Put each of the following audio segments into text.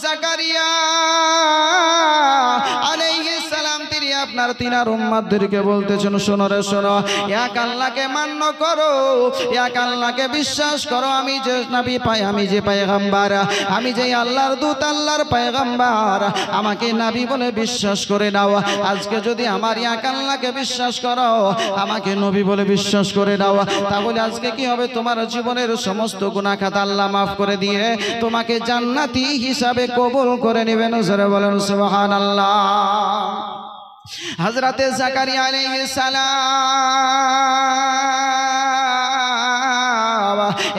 জাকারিয়া আলাইহিস সালাম তিনি আপনার তিনার উম্মতদেরকে বলতেছেন, শোনো রে শোনো, এক আল্লাহকে মান্য করো, এক আল্লাহকে বিশ্বাস করো। আমি যে নবী পাই, আমি যে পয়গম্বর, আমি যে আল্লাহর দূত, আল্লাহর পয়গম্বর, আমাকে নবী বলে বিশ্বাস করে নাও। আজকে যদি আমার এক আল্লাহকে বিশ্বাস করো, আমাকে নবী বলে বিশ্বাস করে নাও, তাহলে আজকে কি হবে? তোমার জীবনের সমস্ত গুনাহ খাতা আল্লাহ মাফ করে দিয়ে তোমাকে জান্নাতি হিসাবে কবুল করে নেবেন। জোরে বলেন সুবহানাল্লাহ। হযরতে জাকারিয়া আলাইহিস সালাম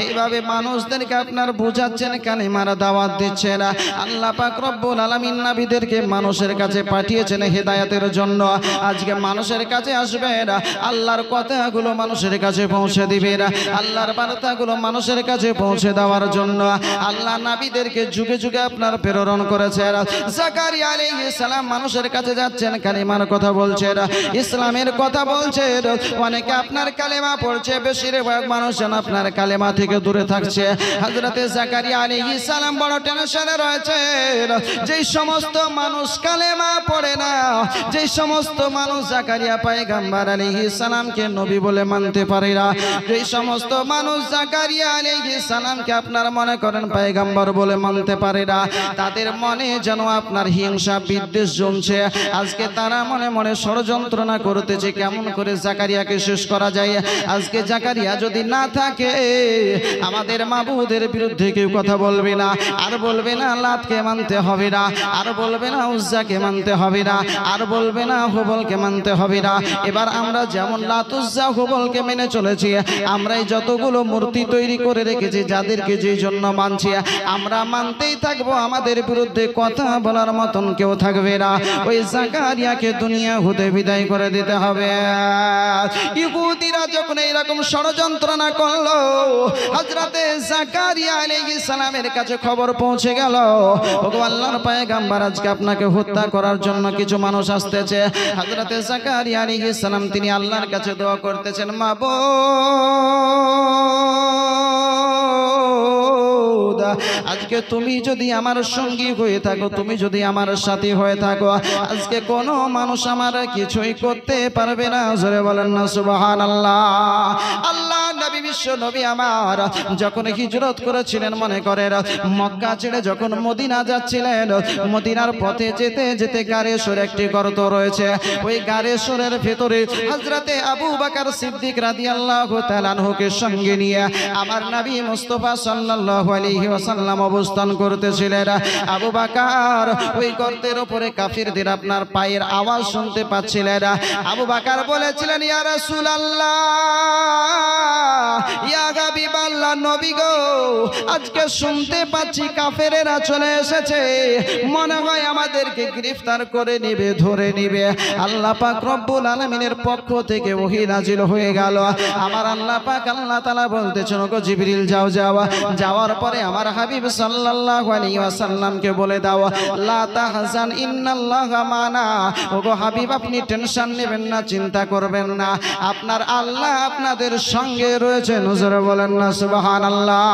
এইভাবে মানুষদেরকে আপনার বোঝাচ্ছেন, কালিমার দাওয়াত দিচ্ছেন। আল্লাহ পাক রব্বুল আলামিন নবীদেরকে মানুষের কাছে পাঠিয়েছেন হেদায়েতের জন্য। আজকে মানুষের কাছে আসবেন, আল্লাহর কথাগুলো মানুষের কাছে পৌঁছে দিবেন, আল্লাহর বার্তাগুলো মানুষের কাছে পৌঁছে দেওয়ার জন্য আল্লাহ নবীদেরকে যুগে যুগে আপনার প্রেরণ করেছেন। জাকারিয়া আলাইহিস সালাম মানুষের কাছে যাচ্ছেন, কালিমার কথা বলছেন, ইসলামের কথা বলছেন। অনেকে আপনার কালেমা পড়ছে, বেশিরভাগ মানুষ আপনার কালেমা থেকে দূরে থাকছে। হযরতে জাকারিয়া আলাইহিস সালাম বড় টেনশনে রয়েছেন। যেই সমস্ত মানুষ কালেমা পড়ে না, যেই সমস্ত মানুষ জাকারিয়া পয়গম্বর আলাইহিস সালামকে নবী বলে মানতে পারে না, যেই সমস্ত মানুষ জাকারিয়া আলাইহিস সালামকে আপনার মনে করেন পয়গম্বর বলে মানতে পারে না, তাদের মনে যেন আপনার হিংসা বিদ্বেষ জমছে। আজকে তারা মনে মনে ষড়যন্ত্রণা করতেছে কেমন করে জাকারিয়াকে শেষ করা যায়। আজকে জাকারিয়া যদি না থাকে, আমাদের মাবুদের বিরুদ্ধে কেউ কথা বলবে না, আর বলবে না লাতকে মানতে হবে না, আর বলবে না উজ্জাকে মানতে হবে না, আর বলবে না হুবলকে মানতে হবে না। এবার আমরা যেমন লাত উজ্জা হুবলকে মেনে চলেছি, আমরাই যতগুলো মূর্তি তৈরি করে রেখেছি যাদেরকে যেই জন্য মানছি, আমরা মানতেই থাকবো। আমাদের বিরুদ্ধে কথা বলার মতন কেউ থাকবে না। ওই জাকারিয়াকে দুনিয়া হতে বিদায় করে দিতে হবে। ইহুদিরা যখন এইরকম ষড়যন্ত্রণা করলো, হযরতে জাকারিয়া আলাইহিস সালামের কাছে খবর পৌঁছে গেল, ওগো আল্লাহর পয়গম্বর, আজকে আপনাকে হত্যা করার জন্য কিছু মানুষ আসতেছে। হযরতে জাকারিয়া আলাইহিস সালাম তিনি আল্লাহর কাছে দোয়া করতেছেন, মাবুদ, আজকে তুমি যদি আমার সঙ্গী হয়ে থাকো, তুমি যদি আমার সাথী হয়ে থাকো, আজকে কোনো মানুষ আমার কিছুই করতে পারবে না। জোরে বলেন না সুবহানাল্লাহ। আল্লাহ নবী বিশ্ব নবী আমার যখন হিজরত করেছিলেন, মনে করেন মক্কা ছেড়ে যখন মদিনা যাচ্ছিলেন, মদিনার পথে যেতে যেতে গারেশ্বর একটি গর্ত রয়েছে, ওই গারেশ্বরের ভেতরে হযরতে আবু বকর সিদ্দিক রাদিয়াল্লাহু তাআলা আনহুকে সঙ্গে নিয়ে আমার নবী মুস্তাফা সাল্লাল্লাহু আলাইহি ওয়াসাল্লাম অবস্থান করতেছিলেন। আবু বকর ওই গর্তের উপরে কাফিরদের আপনার পায়ের আওয়াজ শুনতে পাচ্ছিলেন। আবু বকর বলেছিলেন, ইয়া রাসূলুল্লাহ, ইয়া হাবিবাল্লাহ, নবী গো, আজকে শুনতে পাচ্ছি কাফেরেরা চলে এসেছে, মনে হয় আমাদেরকে গ্রেফতার করে নেবে, ধরে নেবে। আল্লাহ পাক রব্বুল আলামিনের পক্ষ থেকে ওহী নাজিল হয়ে গেল। আমার আল্লাহ পাক আল্লাহ তাআলা বলতেছেন, ওগো জিবরিল যাও, যাওয়ার পরে আমার হাবিব সাল্লাল্লাহু আলাইহি ওয়াসাল্লামকে বলে দাও, লা তাহজান ইন্নাল্লাহা মানা। ওগো হাবিব, আপনি টেনশন নেবেন না, চিন্তা করবেন না, আপনার আল্লাহ আপনাদের সঙ্গে রয়েছেন। হুজুরে বলেন না সুবহানাল্লাহ।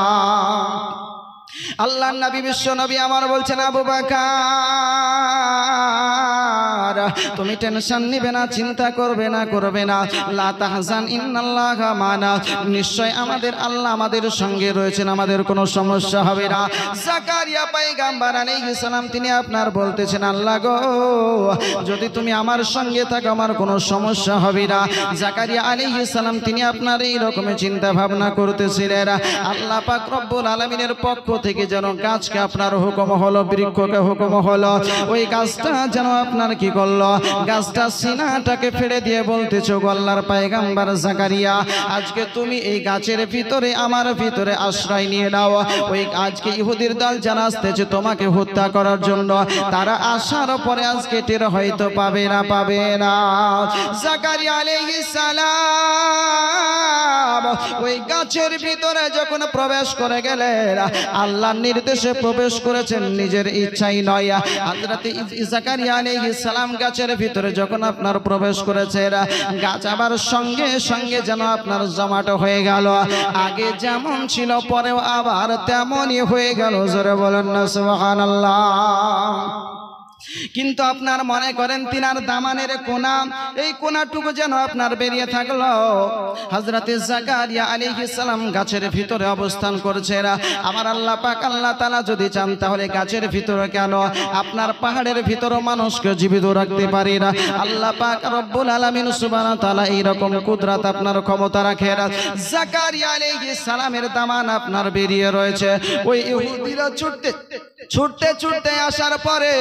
আল্লাহ নবী বিশ্ব নবী আমার বলছেন, আবু বকর, তুমি টেনশন নিবে না, চিন্তা করবে না, লা তাহজান ইন্নাল্লাহা মানা, নিশ্চয় আমাদের আল্লাহ আমাদের সঙ্গে রয়েছেন, আমাদের কোনো সমস্যা হবে না। জাকারিয়া পয়গম্বর আলাইহিস সালাম তিনি আপনার বলতেছেন, আল্লাহ গো, যদি তুমি আমার সঙ্গে থাকো আমার কোনো সমস্যা হবে না। জাকারিয়া আলাইহিস সালাম তিনি আপনার এই রকমের চিন্তা ভাবনা করতেছিলেন। আল্লাহ পাক রব্বুল আলামিনের পক্ষ থেকে যেন গাছকে আপনার হুকুম হলো, বৃক্ষকে হুকুম হলো, ওই গাছটা যেন আপনার কি করলো, গাছটা সিনাটাকে ফেড়ে দিয়ে বলতেছো, গো আল্লাহর পয়গম্বর জাকারিয়া, আজকে তুমি এই গাছের ভিতরে আমার ভিতরে আশ্রয় নিয়ে নাও। ওই আজকে ইহুদির দল যারা আসতেছে তোমাকে হত্যা করার জন্য, তারা আসার পরে আজকে টের হয়তো পাবে না। জাকারিয়া আলাইহিস সালাম ওই গাছের ভিতরে যখন প্রবেশ করে গেলেন, আল্লাহর নির্দেশে প্রবেশ করেছেন, নিজের ইচ্ছাই নয়। হযরত জাকারিয়া আলাইহিস সালাম সালাম গাছের ভিতরে যখন আপনার প্রবেশ করেছে, গাছ আবার সঙ্গে সঙ্গে যেন আপনার জমাট হয়ে গেল। আগে যেমন ছিল পরেও আবার তেমনই হয়ে গেল। জোরে বলেন না সুবহানাল্লাহ। কিন্তু আপনার মনে করেন তিনার দামানের কোনা, এই কোনাটুকু যেন আপনার বেরিয়ে থাকলো। হযরতে জাকারিয়া আলাইহিস সালাম গাছের ভিতরে অবস্থান করছে। আমার আল্লাহ পাক আল্লাহ তাআলা যদি চান তাহলে গাছের ভিতরে কেন আপনার পাহাড়ের ভিতরে মানুষকে জীবিত রাখতে পারে না। আল্লাহ পাক রব্বুল আলামিন সুবহানাহু ওয়া তাআলা এইরকম কুদরত আপনার ক্ষমতা রাখে। জাকারিয়া আলাইহিস সালামের দামান আপনার বেরিয়ে রয়েছে। ওই ইহুদিরা ছুটতে ছুটতে আসার পরে,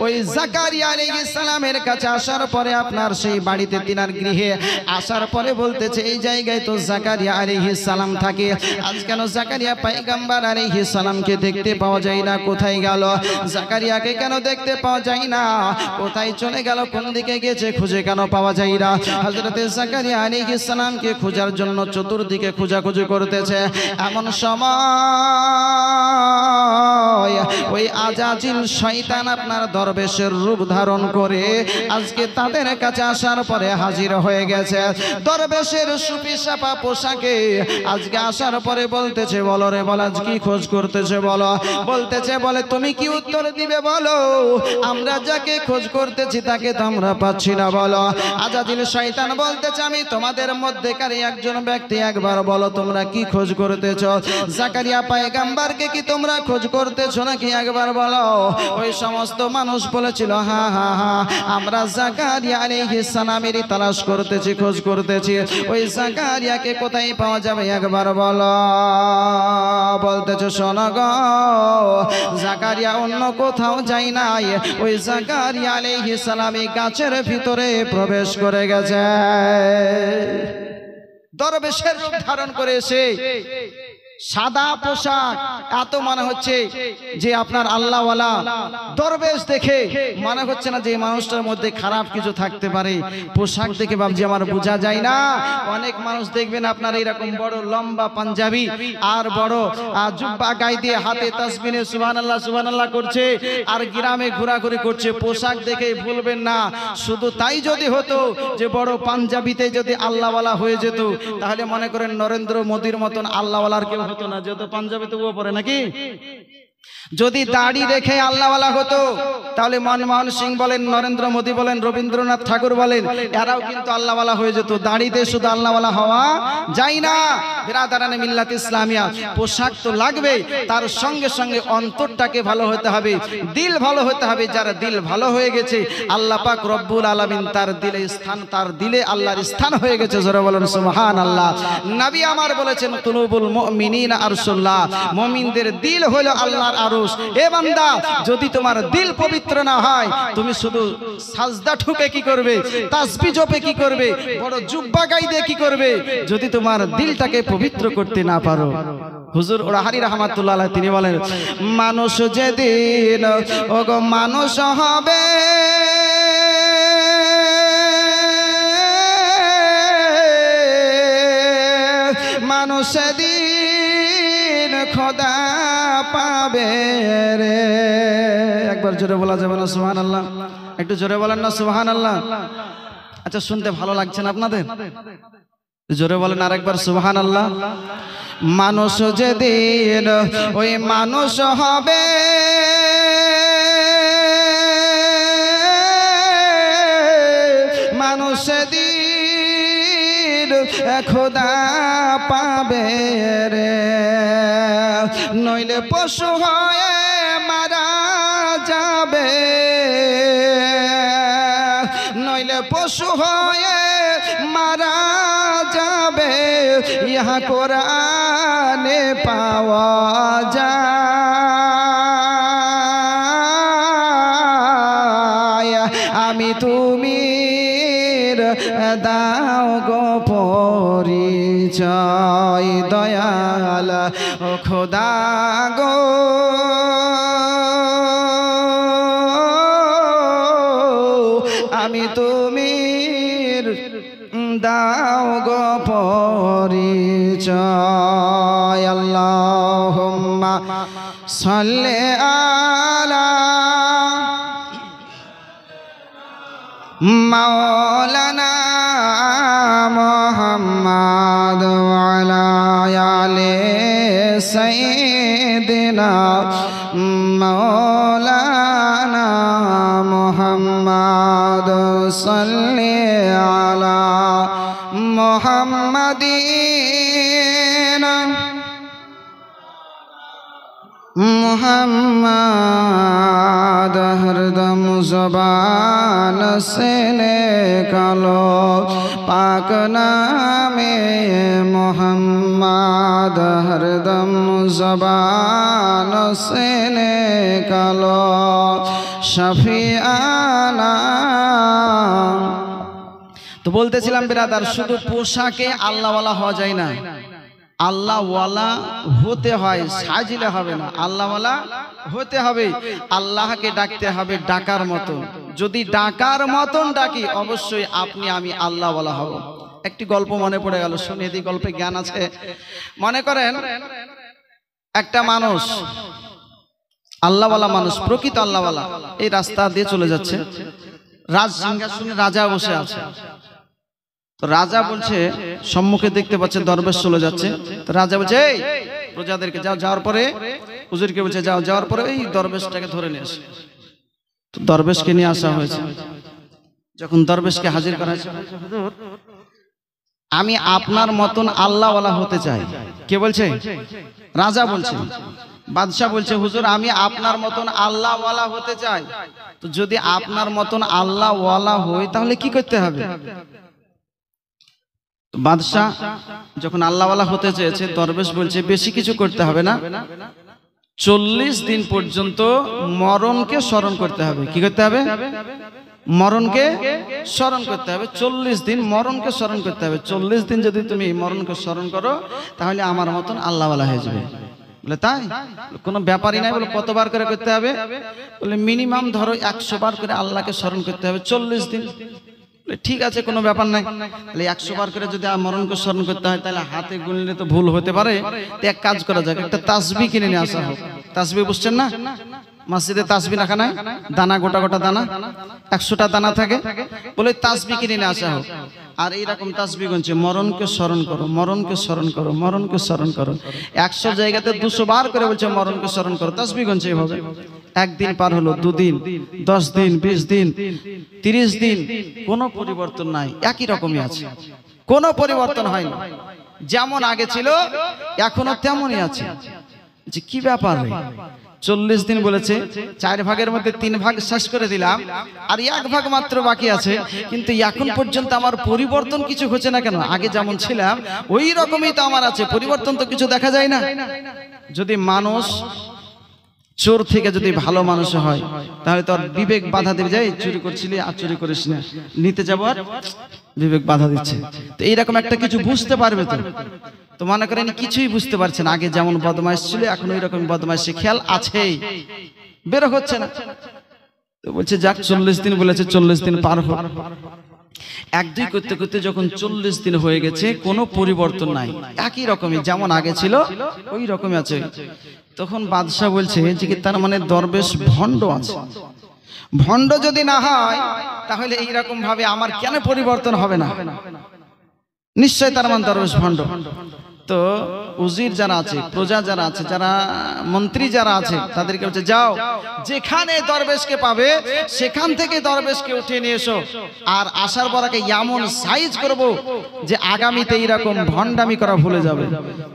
ওই জাকারিয়া আলাইহিস সালামের কাছে আসার পরে আপনার সেই বাড়িতে তিনার গৃহে আসার পরে বলতেছে এই জায়গায় তো জাকারিয়া আলাইহিস সালাম থাকে, আজ কেন জাকারিয়া পয়গম্বর আলাইহিস সালামকে দেখতে পাওয়া যায় না? কোথায় গেল? জাকারিয়াকে কেন দেখতে পাওয়া যায় না? কোথায় চলে গেল? কোন দিকে গেছে? খুঁজে কেন পাওয়া যায় না? হযরতে জাকারিয়া আলাইহিস সালামকে খোঁজার জন্য চতুর্দিকে খোঁজাখুঁজি করতেছে। এমন সময় ওই আজাজিল শয়তান আপনার দরবেশের রূপ ধারণ করে আজকে তাদের কাছে আসার পরে হাজির হয়ে গেছে। দরবেশের সুফি সাপা পোশাকে আজকে আসার পরে বলতেছে, বলো রে বল, আজ কি খোঁজ করতেছে বলো। বলতেছে, বলে তুমি কি উত্তর দিবে বলো? আমরা যাকে খোঁজ করতেছি তাকে তো আমরা পাচ্ছি না বলো। আজাজিল শয়তান বলতেছে, আমি তোমাদের মধ্যেকার একজন ব্যক্তি, একবার বলো তোমরা কি খোঁজ করতেছো? জাকারিয়া পয়গম্বরকে কি তোমরা খোঁজ করতেছো নাকি? একবার বলো। ওই সমস্ত মানুষ বলেছিল, হ্যাঁ হ্যাঁ হ্যাঁ, আমরা জাকারিয়া আলাইহিস সালামেরই তালাশ করতেছি, খোঁজ করতেছি। ওই জাকারিয়াকে কোথায় পাওয়া যাবে একবার বলো। বলতেছে, শোনো গো, জাকারিয়া অন্য কোথাও যায় নাই, ওই জাকারিয়া আলাইহিস সালাম এই গাছের ভিতরে প্রবেশ করে গেছে। দরবেশের রূপ ধারণ করে এসে সাদা পোশাক, এত মনে হচ্ছে যে আপনার আল্লাহওয়ালা। দরবেশ দেখে মনে হচ্ছে না যে মানুষটার মধ্যে খারাপ কিছু থাকতে পারে। পোশাক দেখে ভাবছি আমার বোঝা যায় না। অনেক মানুষ দেখবেন আপনার এরকম বড় লম্বা পাঞ্জাবি আর বড় জুব্বা গায়ে দিয়ে হাতে তাসবিহ সুবহানাল্লাহ সুবহানাল্লাহ করছে আর গ্রামে ঘোরাঘুরি করছে। পোশাক দেখে ভুলবেন না। শুধু তাই যদি হতো যে বড় পাঞ্জাবিতে যদি আল্লাহওয়ালা হয়ে যেত, তাহলে মনে করেন নরেন্দ্র মোদীর মতন আল্লাহওয়ালার কেউ হতো না, যেহেতু পাঞ্জাবি তবুও পরে নাকি। যদি দাড়ি রেখে আল্লাহওয়ালা হতো তাহলে মনমোহন সিং বলেন, নরেন্দ্র মোদী বলেন, রবীন্দ্রনাথ ঠাকুর বলেন, এরাও কিন্তু আল্লাহওয়ালা হয়ে যেত। দাড়িতে শুধু আল্লাহওয়ালা হওয়া যায় না। বিরাদারানে মিল্লাত ইসলামিয়া, পোশাক তো লাগবে, তার সঙ্গে সঙ্গে অন্তরটাকে ভালো হতে হবে, দিল ভালো হতে হবে। যার দিল ভালো হয়ে গেছে, আল্লাহ পাক রব্বুল আলামিন তার দিলে স্থান, তার দিলে আল্লাহর স্থান হয়ে গেছে। জোরে বলেন সুবহানাল্লাহ। নবী আমার বলেছেন, কুলুবুল মুমিনিনা আরশুল্লাহ, মুমিনদের দিল হলো আল্লাহর আরশ। এ বান্দা, যদি তোমার দিল পবিত্র না হয়, তুমি শুধু সাজদা ঠুকে কি করবে, তাসবিহ জপে কি করবে, বড় জুব্বা গায়ে দিয়ে কি করবে, যদি তোমার দিলটাকে পবিত্র করতে না পারো। হুজুর ওরাহারি রাহমাতুল্লাহ আলাইহি তিনি বলেন, মানুষ যেদিন ওগো মানুষ হবে, মানুষ সেদিন খোদা পাবে রে। একবার জোরে বলা যাবে না সুবহানাল্লাহ? একটু জোরে বলেন না সুবহানাল্লাহ? আচ্ছা, শুনতে ভালো লাগছে না আপনাদের? জোরে বলেন আরেকবার সুবহানাল্লাহ। মানুষ যেদিন ওই মানুষ হবে, মানুষ সেদিন খোদা পাবে রে। নইলে পশু হয়ে মারা যাবে, নইলে পশু হয়ে মারা যাবে, ইহা কোরআনে পাওয়া যায়। আমি তুমি দাও গো পরিচয়, দয়াল ও খোদা গো, আমি তুমি দাও গো পরিচয়। আল্লাহুম্মা সাল্লি আলা মাওলানা মুহাম্মদ ওয়া আলা আলি সাইয়্যিদিনা মাওলানা মুহাম্মদ সাল্লি আলা মুহাম্মাদিন मुहम्मद हरदम ज़बान से निकालो पाक नामे मुहम्मद हरदम ज़बान से निकालो शफियाना। तो বলতেছিলাম বিরাদার, শুধু পোশাকে আল্লাহওয়ালা হওয়া যায় না, আল্লাহওয়ালা হতে হয়, সাজিলে হবে না, আল্লাহওয়ালা হতে হবে। আল্লাহকে ডাকতে হবে ডাকার মতো। যদি ডাকার মতন ডাকি অবশ্যই আপনি আমি আল্লাহওয়ালা হব। একটি গল্প মনে পড়ে গেল, শুনে দিই, গল্পে জ্ঞান আছে। মনে করেন একটা মানুষ, আল্লাহওয়ালা মানুষ, প্রকৃত আল্লাহওয়ালা, এই রাস্তা দিয়ে চলে যাচ্ছে, রাজসিংহাসনে রাজা বসে আছে। তো রাজা বলছে, সম্মুখে দেখতে পাচ্ছে দরবেশ চলে যাচ্ছে। তো রাজা বলছে, এই প্রজাদেরকে যাও, যাওয়ার পরে হুজুরকে বলছে যাও, যাওয়ার পরে এই দরবেশটাকে ধরে নিয়ে আসে। তো দরবেশকে নিয়ে আসা হয়েছে। যখন দরবেশকে হাজির করা হয়েছে, আমি আপনার মতন আল্লাহওয়ালা হতে চাই। কে বলছে? রাজা বলছে। বাদশাহ বলছে, হুজুর আমি আপনার মতন আল্লাহওয়ালা হতে চাই। তো যদি আপনার মতন আল্লাহওয়ালা হই তাহলে কি করতে হবে? বাদশাহ যখন আল্লাহওয়ালা হতে চেয়েছে, দরবেশ বলছে বেশি কিছু করতে হবে না, 40 দিন পর্যন্ত মরণকে স্মরণ করতে হবে। কি করতে হবে? মরণকে স্মরণ করতে হবে। 40 দিন মরণকে স্মরণ করতে হবে। 40 দিন যদি তুমি মরণকে স্মরণ করো তাহলে আমার মতন আল্লাহওয়ালা হয়ে যাবে। বলে তাই? কোনো ব্যাপারই নাই। বলে কতবার করে করতে হবে? বলে মিনিমাম ধরো 100 বার করে আল্লাহকে স্মরণ করতে হবে 40 দিন। ঠিক আছে, কোনো ব্যাপার নাই। তাহলে 100 বার করে যদি মরণকে স্মরণ করতে হয় তাহলে হাতে গুনলে তো ভুল হতে পারে। তো এক কাজ করা যাক, একটা তাসবিহ কিনে নিয়ে আসা হোক। তাসবিহ বুঝছেন না? মসজিদে তাসবিহ রাখা নাই, দানা গোটা গোটা দানা, 100টা দানা থাকে। বলে তাসবিহ কিনে নিয়ে আসা হোক। আর এইরকম তাসবিহ গুনছে, মরণকে স্মরণ করো, মরণকে স্মরণ করো, মরণকে স্মরণ করো। 100 জায়গাতে 200 বার করে বলছে মরণকে স্মরণ করো। তাসবিহ গুনছে এইভাবে। একদিন পার হলো, 2 দিন, 10 দিন, 20 দিন, 30 দিন, কোনো পরিবর্তন নাই, একই রকমই আছে, কোনো পরিবর্তন হয়নি। যেমন আগে ছিল এখনো তেমনই আছে। যে কি ব্যাপার? 40 দিন বলেছে, 4 ভাগের মধ্যে 3 ভাগ শেষ করে দিলাম, আর 1 ভাগ মাত্র বাকি আছে, কিন্তু এখন পর্যন্ত আমার পরিবর্তন কিছু হচ্ছে না কেন? আগে যেমন ছিলাম ওই রকমই তো আমার আছে, পরিবর্তন তো কিছু দেখা যায় না। যদি মানুষ চোর থেকে যদি ভালো মানুষ হয় তাহলে তো আর বিবেক বাধা দেবে, যায় চুরি করছিলি আর চুরি করিস না, নিতে যাবো আর বিবেক বাধা দিচ্ছে। তো এইরকম একটা কিছু বুঝতে পারবে তো। তো মনে করেন কিছুই বুঝতে পারছেন, আগে যেমন বদমাইশ ছিল এখন ওই রকম বদমাইশি খেয়াল আছেই, বেরো হচ্ছে না। তো বলছে যাক 40 দিন বলেছে, 40 দিন পার হোক। 1-2 করতে করতে যখন 40 দিন হয়ে গেছে, কোনো পরিবর্তন নাই, একই রকমই যেমন আগে ছিল ওই রকমই আছে। তখন বাদশাহ বলছে যে কি তার মানে দরবেশ ভণ্ড আছে। ভণ্ড যদি না হয় তাহলে এইরকম ভাবে আমার কেন পরিবর্তন হবে না? নিশ্চয় তার মানে দরবেশ ভণ্ড। তো উজির যারা আছে, প্রজা যারা আছে, যারা মন্ত্রী যারা আছে, তাদেরকে বলছে যাও, যেখানে দরবেশকে পাবে সেখান থেকে দরবেশকে উঠিয়ে নিয়ে এসো, আর আসার পর আগে এমন সাইজ করব যে আগামীতে এইরকম ভণ্ডামি করা ভুলে যাবে।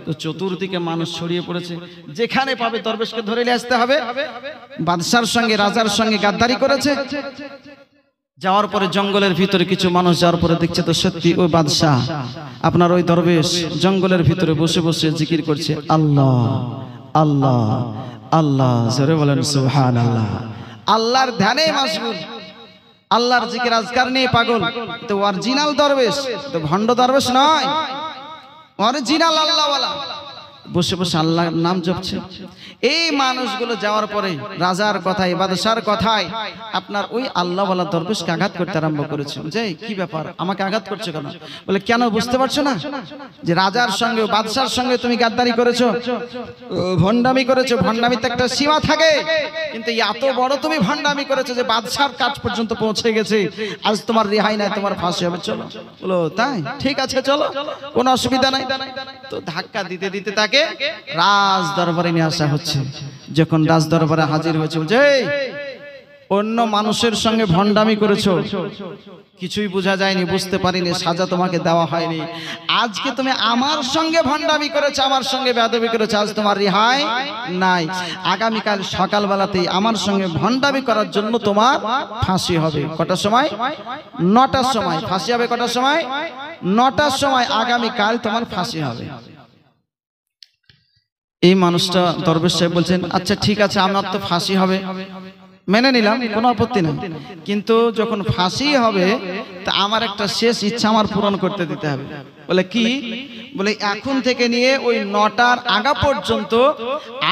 তো চতুর্দিকে মানুষ ছড়িয়ে পড়েছে, যেখানে পাবে দরবেশকে ধরে নিয়ে আসতে হবে। বাদশার সঙ্গে, রাজার সঙ্গে গাদ্দারি করেছে। যাওয়ার পরে জঙ্গলের ভিতরে কিছু মানুষ যাওয়ার পরে দেখছে তো সত্যি ওই বাদশাহ, আপনার ওই দরবেশ জঙ্গলের ভিতরে বসে বসে জিকির করছে আল্লাহ আল্লাহ আল্লাহ। জোরে বলেন সুবহানাল্লাহ। আল্লাহর ধ্যানে মাশগুল, আল্লাহর জিকির আজকার নিয়ে পাগল। তো অরিজিনাল দরবেশ, তো ভণ্ড দরবেশ নয়, অরিজিনাল আল্লাহওয়ালা। বসে বসে আল্লাহর নাম জপছে। এই মানুষগুলো যাওয়ার পরে রাজার কথায় বাদশার কথায় আপনার ওই আল্লাহওয়ালা দরবেশকে আঘাত করতে আরম্ভ করেছে। যে কি ব্যাপার, আমাকে আঘাত করছো কেন? বলে কেন বুঝতে পারছো না যে রাজার সঙ্গে বাদশার সঙ্গে তুমি গাদ্দারি করেছো, ভণ্ডামি করেছো। ভণ্ডামিতে একটা সীমা থাকে, কিন্তু এত বড় তুমি ভণ্ডামি করেছো যে বাদশার কাজ পর্যন্ত পৌঁছে গেছে। আজ তোমার রেহাই নাই, তোমার ফাঁসি হবে, চলো। বলো তাই, ঠিক আছে চলো, কোনো অসুবিধা নাই। তো ধাক্কা দিতে দিতে তাকে রাজ দরবারে নিয়ে আসা হচ্ছে। যখন রাজ দরবারে হাজির হয়েছে, বলছে অন্য মানুষের সঙ্গে ভণ্ডামি করেছো, কিছুই বোঝা যায়নি, বুঝতে পারিনি, সাজা তোমাকে দেওয়া হয়নি। আজকে তুমি আমার সঙ্গে ভণ্ডামি করেছো, আমার সঙ্গে বেয়াদবি করেছো, আজ তোমার রেহাই নাই। আগামীকাল সকালবেলাতেই আমার সঙ্গে ভণ্ডামি করার জন্য তোমার ফাঁসি হবে। কটার সময়? 9টার সময় ফাঁসি হবে। কটার সময়? 9টার সময় আগামীকাল তোমার ফাঁসি হবে। এই মানুষটা দরবেশ সাহেব বলছেন, আচ্ছা ঠিক আছে, আমার তো ফাঁসি হবে, মেনে নিলাম, কোনো আপত্তি নেই, কিন্তু যখন ফাঁসি হবে তা আমার একটা শেষ ইচ্ছা আমার পূরণ করতে দিতে হবে। বলে কি? বলে এখন থেকে নিয়ে ওই 9টার আগা পর্যন্ত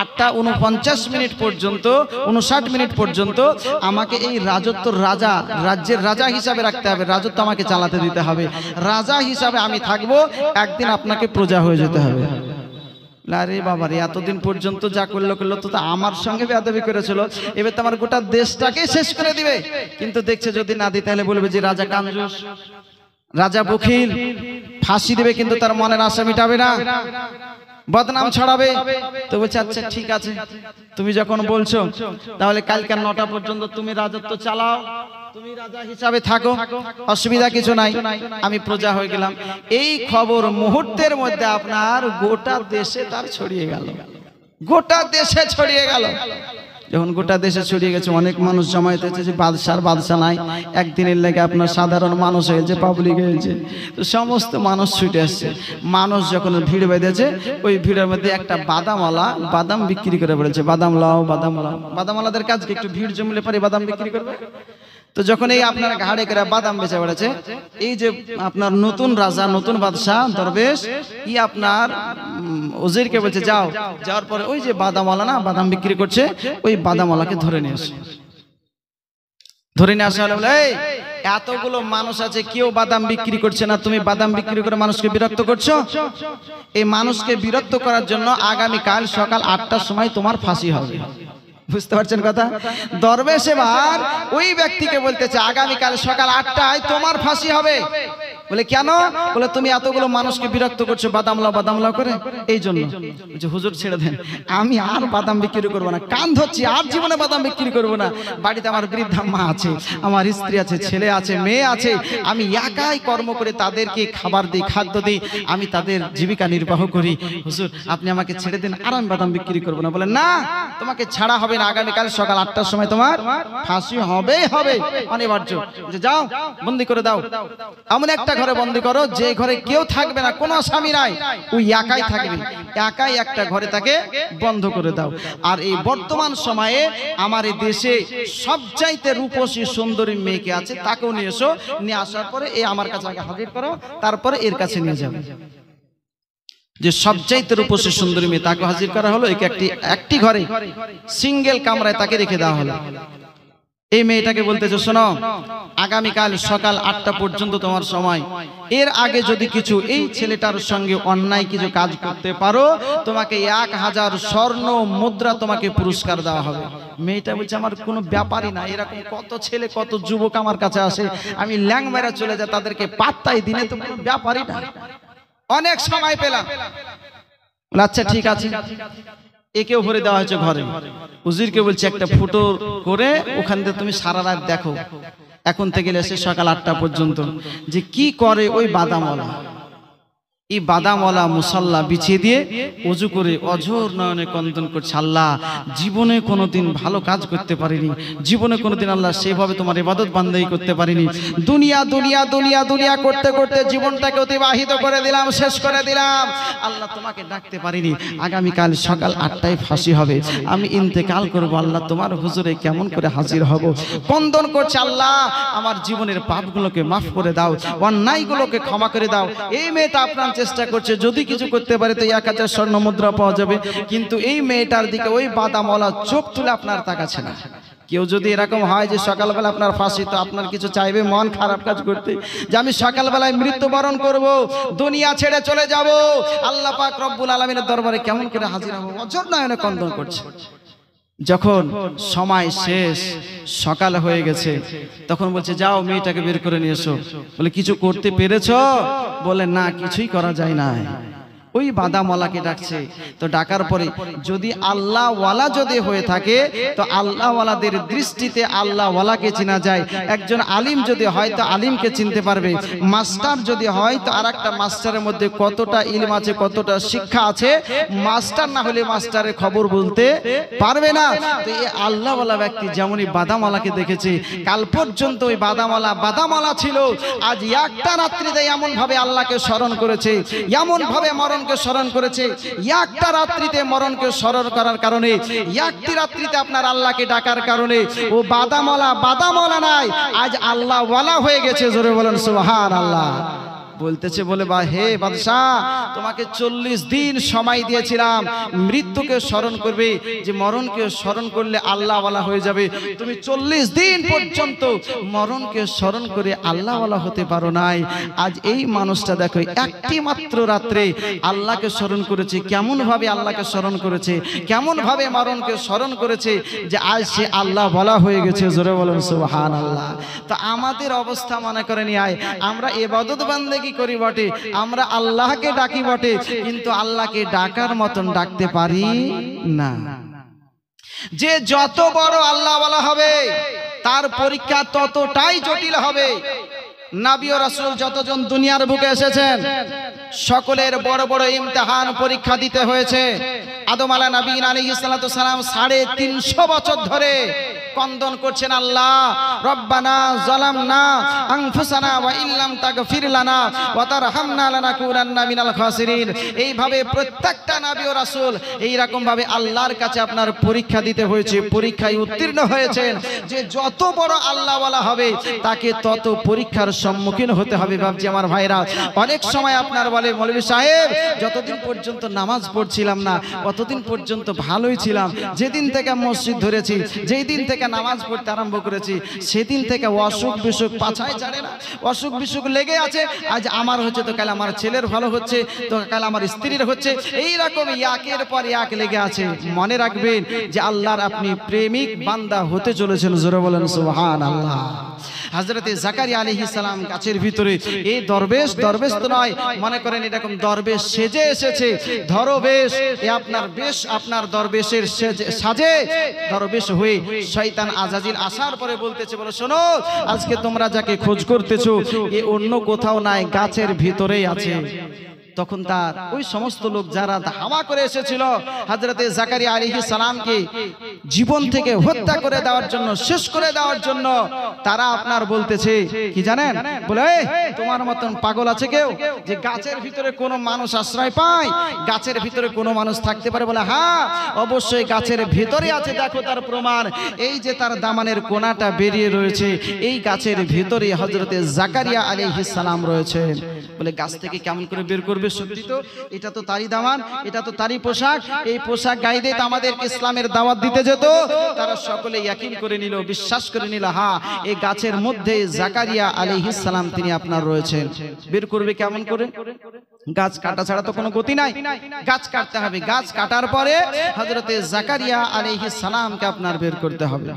8টা 49 মিনিট পর্যন্ত 59 মিনিট পর্যন্ত আমাকে এই রাজত্বর রাজা, রাজ্যের রাজা হিসাবে রাখতে হবে, রাজত্ব আমাকে চালাতে দিতে হবে, রাজা হিসাবে আমি থাকবো, একদিন আপনাকে প্রজা হয়ে যেতে হবে। আরে বাবারে, এতদিন পর্যন্ত যা করলো তো আমার সঙ্গে বেয়াদবি করেছিল, এবার তো আমার গোটা দেশটাকে শেষ করে দিবে। কিন্তু দেখছে যদি না দিই তাহলে বলবে যে রাজা কাঞ্জুস, রাজা বখিল, ফাঁসি দেবে কিন্তু তার মনের আশা মিটাবে না, বদনাম ছড়াবে। তো বলছে আচ্ছা ঠিক আছে, তুমি যখন বলছো তাহলে কালকে 9টা পর্যন্ত তুমি রাজত্ব চালাও, তুমি রাজা হিসাবে থাকো, অসুবিধা কিছু নাই, আমি প্রজা হয়ে গেলাম। এই খবর মুহূর্তের মধ্যে আপনার গোটা দেশে তার ছড়িয়ে গেল, গোটা দেশে ছড়িয়ে গেল। যখন গোটা দেশে ছড়িয়ে গেছে, অনেক মানুষ জমায়েত হয়েছে যে বাদশা নাই, একদিনের লেগে আপনার সাধারণ মানুষ হয়েছে, পাবলিক হয়েছে, তো সমস্ত মানুষ ছুটে আসছে। মানুষ যখন ভিড় বেঁধেছে, ওই ভিড়ের মধ্যে একটা বাদামওয়ালা বাদাম বিক্রি করে বলেছে, বাদাম লাও, বাদাম লাও। বাদামওয়ালাদের কাজকে একটু ভিড় জমলে পরে বাদাম বিক্রি করবে। তো যখন এই আপনার ঘাড়ে করে বাদাম বেচে বেড়েছে, এই যে আপনার নতুন রাজা, নতুন বাদশাহ দরবেশ, ই আপনার উজিরকে বলছে যাও। যাওয়ার পরে ওই যে বাদামওয়ালা না বাদাম বিক্রি করছে, ওই বাদামওয়ালাকে ধরে নিয়ে আসে। ধরে নিয়ে আসা হলে বলে, এই এতগুলো মানুষ আছে, কেউ বাদাম বিক্রি করছে না, তুমি বাদাম বিক্রি করে মানুষকে বিরক্ত করছো। এই মানুষকে বিরক্ত করার জন্য আগামীকাল সকাল 8টার সময় তোমার ফাঁসি হবে। বুঝতে পারছেন কথা? দরবেশ এবার ওই ব্যক্তিকে বলতেছে আগামীকাল সকাল 8টায় তোমার ফাঁসি হবে। বলে কেন? বলে তুমি এতগুলো মানুষকে বিরক্ত করছো বাদাম লাও করে, এই জন্য। বলছে হুজুর ছেড়ে দেন, আমি আর বাদাম বিক্রি করবো না, কান ধরছি, আর জীবনে বাদাম বিক্রি করবো না। বাড়িতে আমার বৃদ্ধা মা আছে, আমার স্ত্রী আছে, ছেলে আছে, মেয়ে আছে, আমি একাই কর্ম করে তাদেরকে খাবার দিই, খাদ্য দিই, আমি তাদের জীবিকা নির্বাহ করি। হুজুর আপনি আমাকে ছেড়ে দিন, আর আমি বাদাম বিক্রি করবো না। বলে না, তোমাকে ছাড়া হবে না, আগামীকাল সকাল 8টার সময় তোমার ফাঁসি হবেই হবে, অনিবার্য। যাও বন্দি করে দাও, এমন একটা ঘরে বন্দি করো যে ঘরে কেউ থাকবে না, কোনো স্বামী নাই, ওই একাই থাকবে, একাই একটা ঘরে তাকে বন্ধ করে দাও। আর এই বর্তমান সময়ে আমার এই দেশে সবচাইতে রূপসী সুন্দরী মেয়েকে আছে, তাকেও নিয়ে এসো, নিয়ে আসার পরে এই আমার কাছে আগে হাজির করো, তারপরে এর কাছে নিয়ে যাবে। যে সবচাইতে রূপসী সুন্দরী মেয়ে তাকে হাজির করা হলো, একে একটি ঘরে সিঙ্গেল কামরায় তাকে রেখে দেওয়া হলো। এই মেয়েটাকে বলতেছে শোনো, আগামীকাল সকাল 8টা পর্যন্ত তোমার সময়, এর আগে যদি কিছু এই ছেলেটার সঙ্গে অন্যায় কিছু কাজ করতে পারো, তোমাকে 1000 স্বর্ণ মুদ্রা তোমাকে পুরস্কার দেওয়া হবে। মেয়েটা বলছে আমার কোনো ব্যাপারই না, এরকম কত ছেলে কত যুবক আমার কাছে আসে, আমি ল্যাং মেরা চলে যাই, তাদেরকে পাত্তাই দিনে তো কোনো ব্যাপারই না, অনেক সময় পেলাম। আচ্ছা ঠিক আছে, একেও ভরে দেওয়া হয়েছে ঘরে। উজিরকে বলছে একটা ফুটো করে ওখান থেকে তুমি সারা রাত দেখো, এখন থেকে এসে সকাল 8টা পর্যন্ত যে কি করে ওই বাদামওয়ালা। এই বাদামওয়ালা মুসাল্লা বিছিয়ে দিয়ে ওযু করে অঝোর নয়নে ক্রন্দন করছে, আল্লাহ জীবনে কোনোদিন ভালো কাজ করতে পারিনি, জীবনে কোনোদিন আল্লাহ সেভাবে তোমার ইবাদত বান্দাই করতে পারিনি, দুনিয়া দুনিয়া দুনিয়া দুনিয়া করতে করতে জীবনটাকে অতিবাহিত করে দিলাম, শেষ করে দিলাম, আল্লাহ তোমাকে ডাকতে পারিনি। আগামীকাল সকাল 8টায় ফাঁসি হবে, আমি ইন্তেকাল করব, আল্লাহ তোমার হুজুরে কেমন করে হাজির হব। ক্রন্দন করছে, আল্লাহ আমার জীবনের পাপগুলোকে মাফ করে দাও, অন্যায়গুলোকে ক্ষমা করে দাও। এই মেয়েটা আপনার চেষ্টা করছে, যদি কিছু করতে পারে তো 1000 স্বর্ণ মুদ্রা পাওয়া যাবে, কিন্তু এই মেয়েটার দিকে ওই বাদামওয়ালা চোখ তুলে আপনার তাকাচ্ছে না। কেউ যদি এরকম হয় যে সকালবেলা আপনার ফাঁসি, তো আপনার কিছু চাইবে মন খারাপ কাজ করতে, যে আমি সকালবেলায় মৃত্যুবরণ করব, দুনিয়া ছেড়ে চলে যাব, আল্লাহ পাক রব্বুল আলামিনের দরবারে কেমন করে হাজির হব, অজর নয়নে কন্দন করছে। যখন সময় শেষ, সকাল হয়ে গেছে, তখন বলছে যাও মেয়েটাকে বের করে নিয়ে এসো। বলে কিছু করতে পেরেছো? বলে না, কিছুই করা যায় না। ওই বাদামওয়ালাকে ডাকছে, তো ডাকার পরে যদি আল্লাহওয়ালা যদি হয়ে থাকে তো আল্লাহওয়ালাদের দৃষ্টিতে আল্লাহওয়ালাকে চেনা যায়। একজন আলিম যদি হয় তো আলিমকে চিনতে পারবে, মাস্টার যদি হয় তো আর একটা মাস্টারের মধ্যে কতটা ইলম আছে, কতটা শিক্ষা আছে, মাস্টার না হলে মাস্টারের খবর বলতে পারবে না। তো এই আল্লাহওয়ালা ব্যক্তি যেমনই বাদামওয়ালাকে দেখেছে, কাল পর্যন্ত ওই বাদামওয়ালা ছিল, আজ একটা রাত্রিতে এমন ভাবে আল্লাহকে স্মরণ করেছে, এমন ভাবে মরণকে স্মরণ করেছে, একটা রাত্রিতে মরণকে স্মরণ করার কারণে, একটি রাত্রিতে আপনার আল্লাহকে ডাকার কারণে ও বাদামওয়ালা নাই, আজ আল্লাহওয়ালা হয়ে গেছে। জোরে বলেন সুবহানাল্লাহ। বলতেছে, বলে বা হে বাদশাহ, তোমাকে 40 দিন সময় দিয়েছিলাম মৃত্যুকে স্মরণ করবে, যে মরণকে স্মরণ করলে আল্লাহওয়ালা হয়ে যাবে। তুমি 40 দিন পর্যন্ত মরণকে স্মরণ করে আল্লাহওয়ালা হতে পারো নাই। আজ এই মানুষটা দেখো একটি মাত্র রাত্রে আল্লাহকে স্মরণ করেছে, কেমন ভাবে আল্লাহকে স্মরণ করেছে, কেমন ভাবে মরণকে স্মরণ করেছে, যে আজ সে আল্লাহওয়ালা হয়ে গেছে। জোরে বলেন সুবহানাল্লাহ। তো আমাদের অবস্থা মনে করে নিয়ে আয়, আমরা ইবাদত বান্দেগি করি বটে, আমরা আল্লাহকে ডাকি বটে, কিন্তু আল্লাহকে ডাকার মতন ডাকতে পারি না। যে যত বড় আল্লাহওয়ালা হবে তার পরীক্ষা ততটাই জটিল হবে। নবী ও রাসূল যতজন দুনিয়ার বুকে এসেছেন সকলের বড় বড় ইমতিহান পরীক্ষা দিতে হয়েছে। আদম আলাইহিস সালাতু সালাম 350 বছর ধরে কন্দন করছেন, আল্লাহ রব্বানা যালামনা আনফুসানা ওয়া ইল্লাম তাগফির লানা ওয়া তারহামনা লানাকুনান্না মিনাল খাসিরিন। এইভাবে প্রত্যেকটা নবী ও রাসূল এই রকম ভাবে আল্লাহর কাছে আপনার পরীক্ষা দিতে হয়েছে, পরীক্ষায় উত্তীর্ণ হয়েছেন। যে যত বড় আল্লাহওয়ালা হবে তাকে তত পরীক্ষার সম্মুখীন হতে হবে। বাবজি আমার ভাইরা, অনেক সময় আপনার বলে, মৌলভী সাহেব যতদিন পর্যন্ত নামাজ পড়ছিলাম না ততদিন পর্যন্ত ভালোই ছিলাম, যেদিন থেকে মসজিদ ধরেছি, যেই দিন থেকে নামাজ পড়তে আরম্ভ করেছি, সেদিন থেকে অসুখ বিসুখ পাছায় ছাড়ে না, অসুখ বিসুখ লেগে আছে। আজ আমার হচ্ছে তো কাল আমার ছেলের ভালো হচ্ছে, তো কাল আমার স্ত্রীর হচ্ছে, এইরকম একের পর এক লেগে আছে। মনে রাখবেন যে আল্লাহর আপনি প্রেমিক বান্দা হতে চলেছেন। জোরে বলেন সুবহানাল্লাহ। হযরতে জাকারিয়া আলাইহিস সালাম গাছের ভিতরে, এই দরবেশ তো নয়, মনে করেন এরকম দরবেশ সেজে এসেছে। দরবেশ এ আপনার বেশ, আপনার দরবেশের সাজে দরবেশ হয়ে শয়তান আজাজিল আসার পরে বলতেছে, বলো শোনো, আজকে তোমরা যাকে খোঁজ করতেছো এ অন্য কোথাও নাই, গাছের ভিতরেই আছে। তখন তার ওই সমস্ত লোক যারা ধাওয়া করে এসেছিল হযরতে জাকারিয়া আলাইহিস সালামকে জীবন থেকে হত্যা করে দেওয়ার জন্য, শেষ করে দেওয়ার জন্য, তারা আপনার বলতেছে কি জানেন, বলে তোমার মতন পাগল আছে কেউ যে গাছের ভিতরে কোনো মানুষ আশ্রয় পায়, গাছের ভিতরে কোনো মানুষ থাকতে পারে? বলে হ্যাঁ অবশ্যই গাছের ভিতরে আছে, দেখো তার প্রমাণ, এই যে তার দামানের কোনাটা বেরিয়ে রয়েছে, এই গাছের ভিতরে হযরতে জাকারিয়া আলাইহিস সালাম রয়েছেন। বলে গাছ থেকে কেমন করে বের করবে? সত্যি তো, এটা তো তারই দামান, এটা তো তারই পোশাক, এই পোশাক গায়ে দিয়ে আমাদেরকে ইসলামের দাওয়াত দিতে যেত। তারা সকলে ইয়াকিন করে নিল, বিশ্বাস করে নিল, হ্যাঁ এই গাছের মধ্যে জাকারিয়া আলাইহিস সালাম তিনি আপনার রয়েছেন। বের করবে কেমন করে? গাছ কাটা ছাড়া তো কোনো গতি নাই, গাছ কাটতে হবে। গাছ কাটার পরে হযরতে জাকারিয়া আলাইহিস সালামকে আপনার বের করতে হবে।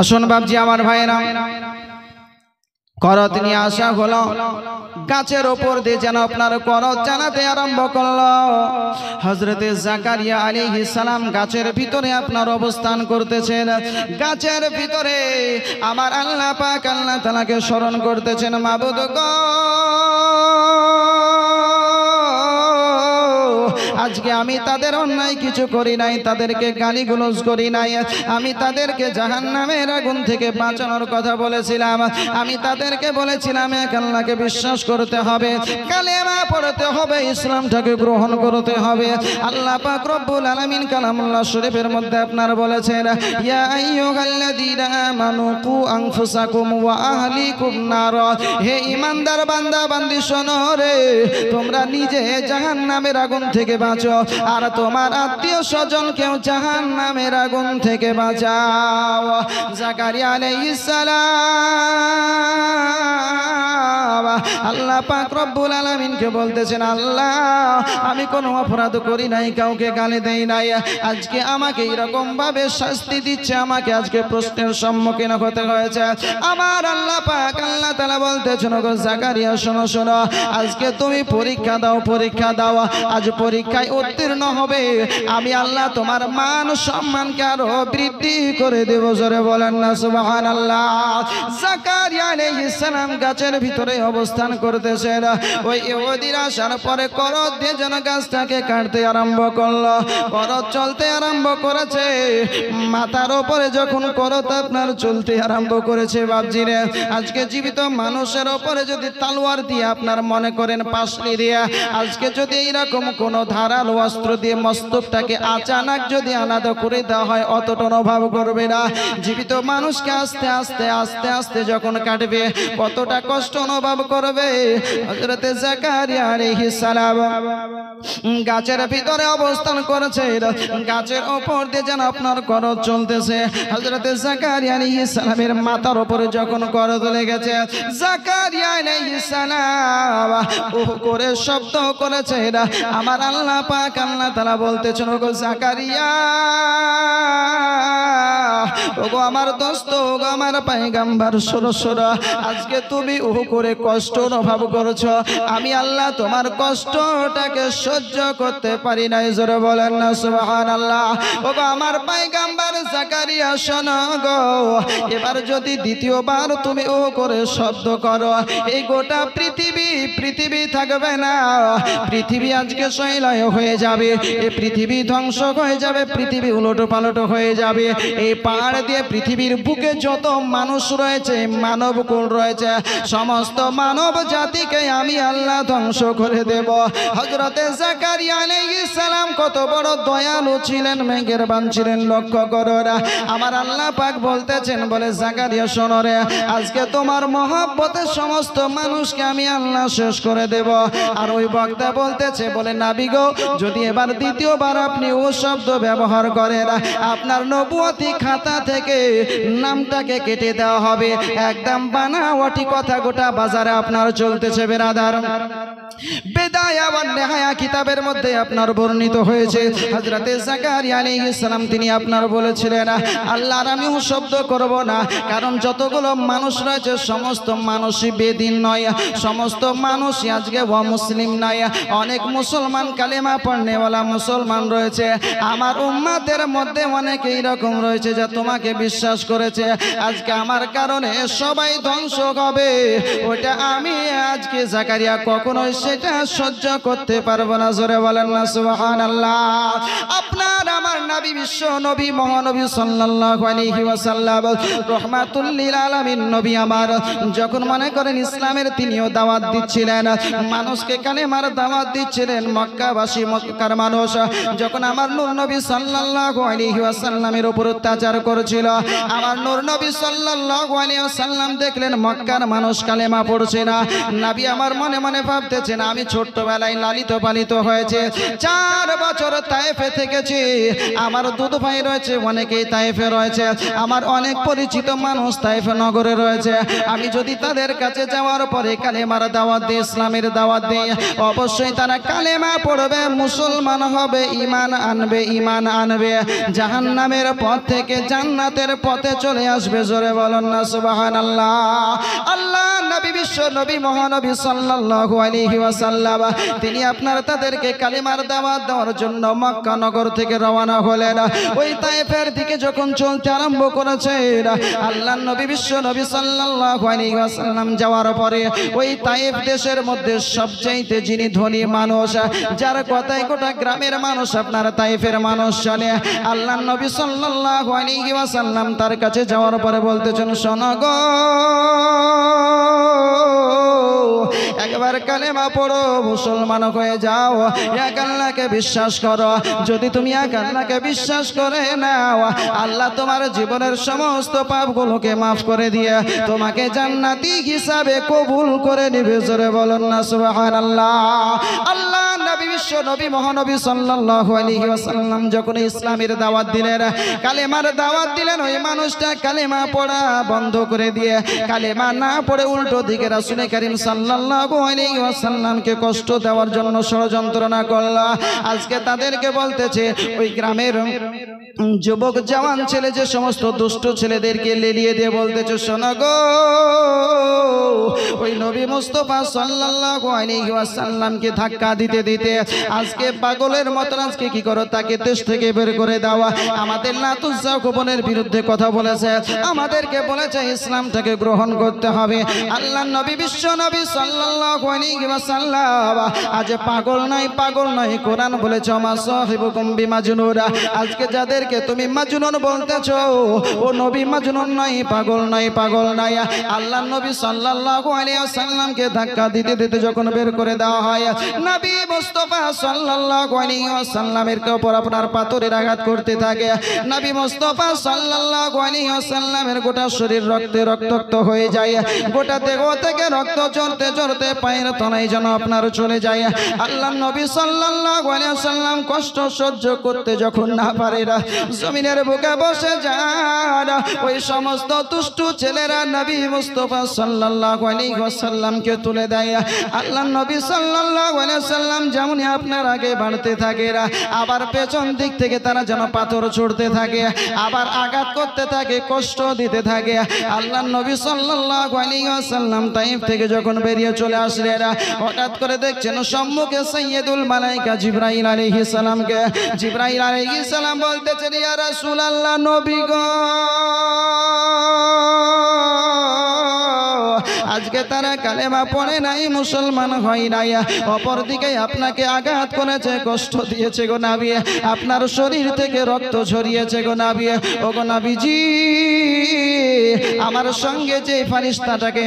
আসুন বাবজি আমার ভাইরা, করত নিয়ে আসা হলো, গাছের ওপর দিয়ে যেন আপনার করত চালাতে আরম্ভ করলো। হযরতে জাকারিয়া আলাইহিস সালাম গাছের ভিতরে আপনার অবস্থান করতেছেন। গাছের ভিতরে আমার আল্লাহ পাক আল্লাহ তাআলাকে স্মরণ করতেছেন, মাবুদ গো আজকে আমি তাদের অন্যায় কিছু করি নাই, তাদেরকে গালিগালাজ করি নাই, আমি তাদেরকে জাহান্নামের আগুন থেকে বাঁচানোর কথা বলেছিলাম। আমি তাদেরকে বলেছিলাম এক আল্লাহকে বিশ্বাস করতে হবে, কালেমা পড়তে হবে, ইসলামটাকে গ্রহণ করতে হবে। আল্লাহ পাক রব্বুল আলামিন কালামুল্লাহ শরীফের মধ্যে আপনার বলেছেন, ইয়া আইয়ুহাল্লাযীনা আমানু কু আনফুসাকুম ওয়া আহলিকুম নার। হে ঈমানদার বান্দা বান্দি শোনো রে, তোমরা নিজে জাহান্নামের আগুন থেকে বাঁচো আর তোমার আত্মীয় স্বজনকেও জাহান্নামের আগুন থেকে বাঁচাও। জাকারিয়া আলাইহিস সালাম আল্লাহ পাক রব্বুল আলামিনকে বলতেছেন, আল্লাহ আমি কোনো অপরাধ করি নাই, কাউকে গালি দেই নাই, আজকে আমাকে এরকম ভাবে শাস্তি দিচ্ছে, আমাকে আজকে প্রশ্নের সম্মুখীন হতে হয়েছে। আমার আল্লাহ পাক আল্লাহ তাআলা বলতেছেন, গো জাকারিয়া শোনো শোনো, আজকে তুমি পরীক্ষা দাও, পরীক্ষা দাও, আজ পরীক্ষায় উত্তীর্ণ হবে, আমি আল্লাহ তোমার মান সম্মানকে আরো বৃদ্ধি করে দেব। জোরে বলেন না সুবহানাল্লাহ। জাকারিয়া আলাইহিস সালাম গাছের ভিতরে অবস্থান করতেছেন। ওই ইহুদিরা আসার পরে করত দিয়ে যেন গাছটাকে কাটতে আরম্ভ করলো, করত চলতে আরম্ভ করেছে, মাথার উপরে যখন করত আপনার চলতে আরম্ভ করেছে, বাপজিরে আজকে জীবিত মানুষের উপরে যদি তলোয়ার দিয়ে আপনার মনে করেন পাশলি দিয়ে আজকে যদি এইরকম কোনো ধারালো অস্ত্র দিয়ে মস্তকটাকে আচানক যদি আলাদা করে দেওয়া হয়, অতটা অনুভব করবে না। জীবিত মানুষকে আস্তে আস্তে আস্তে আস্তে যখন কাটবে কতটা কষ্ট অনুভব করবে। হযরতে জাকারিয়া আলাইহিস সালাম গাছের ভিতরে অবস্থান করেছে, গাছের উপর দিয়ে যেন আপনার করত চলতেছে। হযরতে জাকারিয়া আলাইহিস সালামের মাথার উপরে যখন করত লেগেছে, জাকারিয়া আলাইহিস সালাম ওহ করে শব্দ করেছে। আমার আল্লাহ পাক আল্লাহ তাআলা বলতেছেন, ওগো জাকারিয়া, ওগো আমার দোস্ত, ওগো আমার পয়গম্বর, শোনো শোনো, আজকে তুমি ওহ করে কষ্ট অনুভব করছো, আমি আল্লাহ তোমার কষ্টটাকে সহ্য করতে পারি নাই। জোরে বলেন না সুবহানাল্লাহ। ওগো আমার পয়গম্বর জাকারিয়া শোনো গো, এবার যদি দ্বিতীয়বার তুমি ও করে শব্দ করো, এই গোটা পৃথিবী থাকবে না, পৃথিবী আজকে শৈলয় হয়ে যাবে, এই পৃথিবী ধ্বংস হয়ে যাবে, পৃথিবী উলটপালট হয়ে যাবে। এই পাহাড় দিয়ে পৃথিবীর বুকে যত মানুষ রয়েছে, মানব কুল রয়েছে, সমস্ত মানব জাতিকে আমি আল্লাহ ধ্বংস করে দেব। হযরতে জাকারিয়া আলাইহিস সালাম কত বড় দয়ালু ছিলেন, মেহেরবান ছিলেন, লক্ষ্য করো না। আমার আল্লাহ পাক বলতেছেন, বলে জাকারিয়া শোনো রে, আজকে তোমার মহব্বতে সমস্ত মানুষকে আমি আল্লাহ শেষ করে দেব। আর ওই বক্তা বলতেছে, বলে নবী গো, যদি এবার দ্বিতীয়বার আপনি ও শব্দ ব্যবহার করেন, আপনার নবুয়তি খাতা থেকে নামটাকে কেটে দেওয়া হবে, একদম বানাওয়াটি কথা গোটা বাজারে আপনার চলতেছে। বেরাদার, বেদায়া ওয়ান নেহায়া কিতাবের মধ্যে আপনার বর্ণিত হয়েছে, হযরতে জাকারিয়া আলাইহিস সালাম তিনি আপনার বলেছিলেন, আল্লাহর আমি ও শব্দ করব না, কারণ যতগুলো মানুষ রয়েছে সমস্ত মানুষই বেদিন নয়, সমস্ত মানুষই আজকে অমুসলিম নয়, অনেক মুসলমান কালেমা পড়নেওয়ালা মুসলমান রয়েছে। আমার উম্মতের মধ্যে অনেক এইরকম রয়েছে যা তোমাকে বিশ্বাস করেছে, আজকে আমার কারণে সবাই ধ্বংস হবে, ওটা আমি আজকে জাকারিয়া কখনোই সেটা সহ্য করতে পারবো না। জোরে বলেন না সুবহানাল্লাহ। আপনার আমার নবী, বিশ্ব নবী, মহানবী সাল্লাল্লাহু আলাইহি ওয়াসাল্লাম রাহমাতুল লিল আলামিন নবী আমার, যখন মনে করেন ইসলামের তিনিও দাওয়াত দিচ্ছিলেন, মানুষকে কালেমার দাওয়াত দিচ্ছিলেন, মক্কাবাসী মক্কার মানুষ যখন আমার নূর নবী সাল্লাল্লাহু আলাইহি ওয়াসাল্লামের উপর অত্যাচার করেছিল, আমার নূর নবী সাল্লাল্লাহু আলাইহি ওয়াসাল্লাম দেখলেন মক্কার মানুষ কালেমা পড়ছে না। নবী আমার মনে মনে ভাবতেছেন, আমি ছোট্টবেলায় লালিত পালিত হয়েছে, 4 বছর তায়েফে থেকেছি, আমার দুধ ভাই রয়েছে, অনেকেই তায়েফে রয়েছে, আমার অনেক পরিচিত মানুষ তায়েফ নগরে রয়েছে, আমি যদি তাদের কাছে যাওয়ার পরে কালেমার দাওয়াত দিই, ইসলামের দাওয়াত দিই, অবশ্যই তারা কালেমা পড়বে, মুসলমান হবে, ঈমান আনবে, জাহান্নামের পথ থেকে জান্নাতের পথে চলে আসবে। জোরে বলেন না সুবহানাল্লাহ। আল্লাহ নবী, বিশ্ব নবী, মহানবী সাল্লাল্লাহু আলাইহি ওয়াসাল্লাম তিনি আপনার তাদেরকে কালিমার দাওয়াত দেওয়ার জন্য মক্কা নগর থেকে রওনা হলেন। ওই তায়েফের দিকে যখন চলতে আরম্ভ করেছেন, আল্লাহর নবী বিশ্ব নবী সাল্লাল্লাহু আলাইহি ওয়াসাল্লাম যাওয়ার পরে ওই তায়েফ দেশের মধ্যে সবচাইতে যিনি ধনী মানুষ, যার কথায় গোটা গ্রামের মানুষ আপনার তায়েফের মানুষ জানে, আল্লাহর নবী সাল্লাল্লাহু আলাইহি ওয়াসাল্লাম তার কাছে যাওয়ার পরে বলতেছেন, শোনো গো, একবার কালেমা পড়ো, মুসলমান হয়ে যাও, এক আল্লাহকে বিশ্বাস করো। যদি তুমি এক আল্লাহকে বিশ্বাস করে নাও, আল্লাহ তোমার জীবনের সমস্ত পাপগুলোকে মাফ করে দিয়ে তোমাকে জান্নাতি হিসাবে কবুল করে নিবে। জোরে বলুন না সুবহানাল্লাহ। আল্লাহ নবী বিশ্ব নবী মহানবী সাল্লাল্লাহু আলাইহি ওয়াসাল্লাম যখন ইসলামের দাওয়াত দিলেন, কালেমার দাওয়াত দিলেন, ওই মানুষটা কালেমা পড়া বন্ধ করে দিয়ে কালেমা না পড়ে উল্টো দিকে রাসূল করিম সাল্লাল্লাহু আলাইহি ওয়াসাল্লামকে কষ্ট দেওয়ার জন্য ষড়যন্ত্র না করল। আজকে তাদেরকে বলতেছে, ওই গ্রামের যুবক জওয়ান ছেলে যে সমস্ত দুষ্ট ছেলেদেরকে লেলিয়ে দিয়ে বলতেছে, শোনো গো, ওই নবী মুস্তাফা সাল্লাল্লাহু আলাইহি ওয়াসাল্লামকে ধাক্কা দিতে দিতে আজকে পাগলের মতন আজকে কি করো, তাকে দেশ থেকে বের করে দেওয়া। আমাদের লাতুজ্জা গোপনের বিরুদ্ধে কথা বলেছে, আমাদেরকে বলেছে ইসলামটাকে গ্রহণ করতে হবে। আল্লাহর নবী বিশ্ব নবী সাল্লাল্লাহু আলাইহি ওয়াসাল্লাম আজ পাগল নয়, পাগল নয়। কোরআন বলেছে, মা সাহিবুকুম বিমাজনুন। আজকে যাদেরকে তুমি মাজনুন বলতেছো, ও নবী মাজনুন নয়, পাগল নয়, পাগল নয়। আল্লাহর নবী সাল্লাল্লাহু আলাইহি ওয়াসাল্লামকে ধাক্কা দিতে দিতে যখন বের করে দেওয়া হয়, নবী মুস্তাফা সাল্লাল্লাহু আলাইহি ওয়াসাল্লামের উপর আপনার পাথরের আঘাত করতে থাকে। নবী মুস্তাফা সাল্লাল্লাহু আলাইহি ওয়াসাল্লামের গোটা শরীর রক্তে রক্তাক্ত হয়ে যায়, গোটা দেহ থেকে রক্ত ঝরতে ঝরতে পায়ের তলায় যেন আপনার চলে যায়। আল্লাহর নবী সাল্লাল্লাহু আলাইহি ওয়াসাল্লাম কষ্ট সহ্য করতে যখন না পারে না, জমিনের বুকে বসে যান। ওই সমস্ত দুষ্টু ছেলেরা নবী মুস্তাফা সাল্লাল্লাহু আলাইহি ওয়াসাল্লামকে তুলে দেয়। আল্লাহর নবী সাল্লাল্লাহু আলাইহি ওয়াসাল্লাম যেমন আপনার আগে বাড়তে থাকে, আবার পেছন দিক থেকে তারা যেন পাথর ছুড়তে থাকে, আবার আঘাত করতে থাকে, কষ্ট দিতে থাকে। আল্লাহর নবী সাল্লাল্লাহু আলাইহি ওয়াসাল্লাম তায়েফ থেকে যখন বেরিয়ে চলে আসলেন, হঠাৎ করে দেখছেন সম্মুখে সাইয়্যিদুল মালায়েকা জিবরাইল আলাইহিস সালামকে। জিবরাইল আলাইহিস সালাম বলতেছেন, ইয়া রাসূলুল্লাহ, নবী গো, আজকে তারা কালেমা পড়ে নাই, মুসলমান হয় নাই, অপরদিকে আপনাকে আঘাত করেছে, কষ্ট দিয়েছে গো নবী, আপনার শরীর থেকে রক্ত ঝরিয়েছে গো নবী। ও গো নবীজি, আমার সঙ্গে যে ফারিস্তাটাকে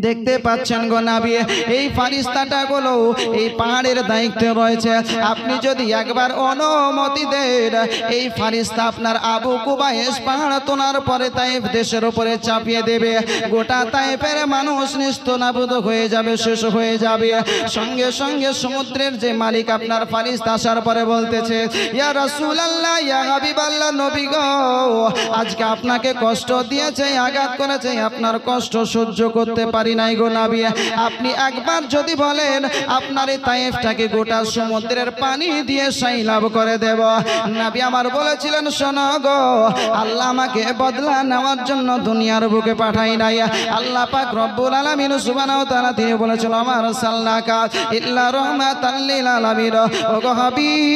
দেখতে পাচ্ছেন গো নবী, এই ফারিস্তাটা গুলো এই পাহাড়ের দায়িত্বে রয়েছে। আপনি যদি একবার অনুমতি দেন, এই ফারিস্তা আপনার আবু কুবাইস পাহাড় তোলার পরে তায়েফ দেশের উপরে চাপিয়ে দেবে। গোটা তায়েফের মানুষ নিস্তনাবুদ হয়ে যাবে, শেষ হয়ে যাবে। সঙ্গে সঙ্গে সমুদ্রের যে মালিক আপনার ফারিস্তা আসার পরে বলতেছে, ইয়া রাসূলুল্লাহ, ইয়া হাবিবাল্লাহ, নবী গো, আজকে আপনাকে কষ্ট দিয়েছে, আঘাত করেছে, আপনার কষ্ট সহ্য করতে পারি নাই গো নবী। আপনি একবার যদি বলেন, আপনার এই তায়েফটাকে গোটা সমুদ্রের পানি দিয়ে সাইলাব করে দেব। নবী আমার বলেছিলেন, শোনো গো, আল্লাহ আমাকে বদলা নেওয়ার জন্য দুনিয়ার বুকে পাঠাই নাই। আল্লাহ পাক রব্বুল আলামিন সুবহানাহু ওয়া তাআলা তিনি বলেছেন, আমার সাল্লাকা ইল্লা রাহমাতাল লিল আলামিন। ও গো হাবিব,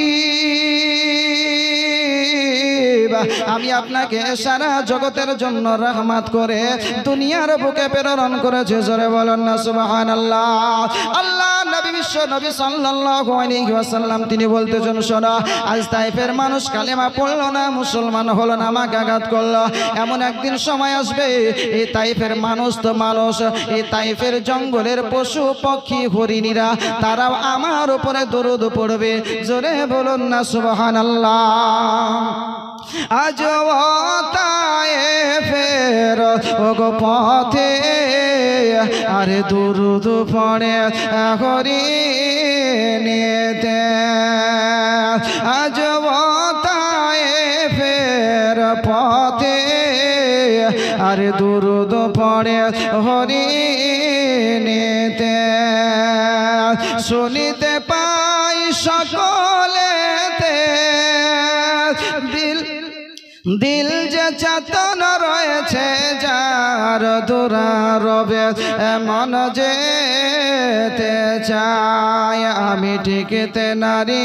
আমি আপনাকে সারা জগতের জন্য রহমত করে দুনিয়ার বুকে প্রেরণ করেছে। জোরে বলেন না সুবহানাল্লাহ। আল্লাহ নবী বিশ্ব নবী সাল্লাল্লাহু আলাইহি ওয়াসাল্লাম তিনি বলতেছেন, শোনো, আজ তায়েফের মানুষ কালেমা পড়লো না, মুসলমান হলো না, আমাকে আঘাত করলো। এমন একদিন সময় আসবে, এই তায়েফের মানুষ তো মানুষ, এই তায়েফের জঙ্গলের পশু পক্ষী হরিণীরা তারাও আমার উপরে দরুদ পড়বে। জোরে বলুন না সুবহানাল্লাহ। আজ তায়েফের ওগো পথে আরে দরুদ পড়ে হরিণীতে। আজ তায়েফের পথে আরে দরুদ পড়ে হরিণীতে। শুনিতে পাই সকলেতে, দিল দিল যে চেতন রয়েছে যার দুরারবে মন যেতে চায় আমি টিকতে নারী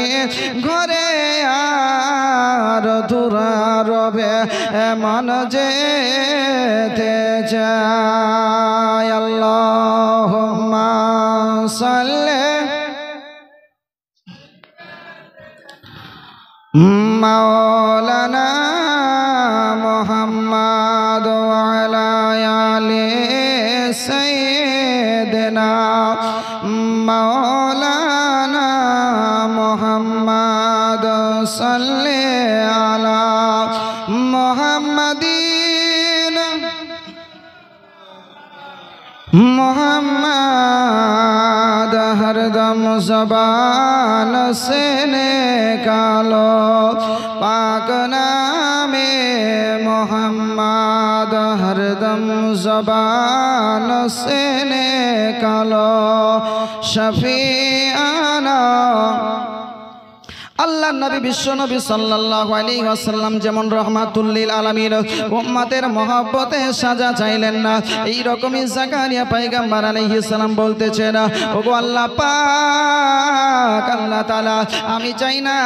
ঘরে আর দুরারবে মন যেতে চায় আল্লাহুম্মা সাল্লি মাওলানা মুহাম্মদ ওয়া আলা আলি সাইয়্যিদিনা মাওলানা মুহাম্মদ সাল্লি আলা মুহাম্মাদিন मोहम्मद हरदम ज़बान से निकालो पाक नामे मोहम्मद हरदम ज़बान से निकालो शफीआना আল্লাহ নবী বিশ্ব নবী সাল্লাল্লাহু আলাইহি ওয়াসাল্লাম যেমন রাহমাতুল লিল আলামিন উম্মতের মহব্বতে সাজা চাইলেন না, এই রকমই জাকারিয়া পয়গম্বর আলাইহিস সালাম বলতেছেন, ওগো আল্লাহ পাক আল্লাহ তাআলা আমি চাই না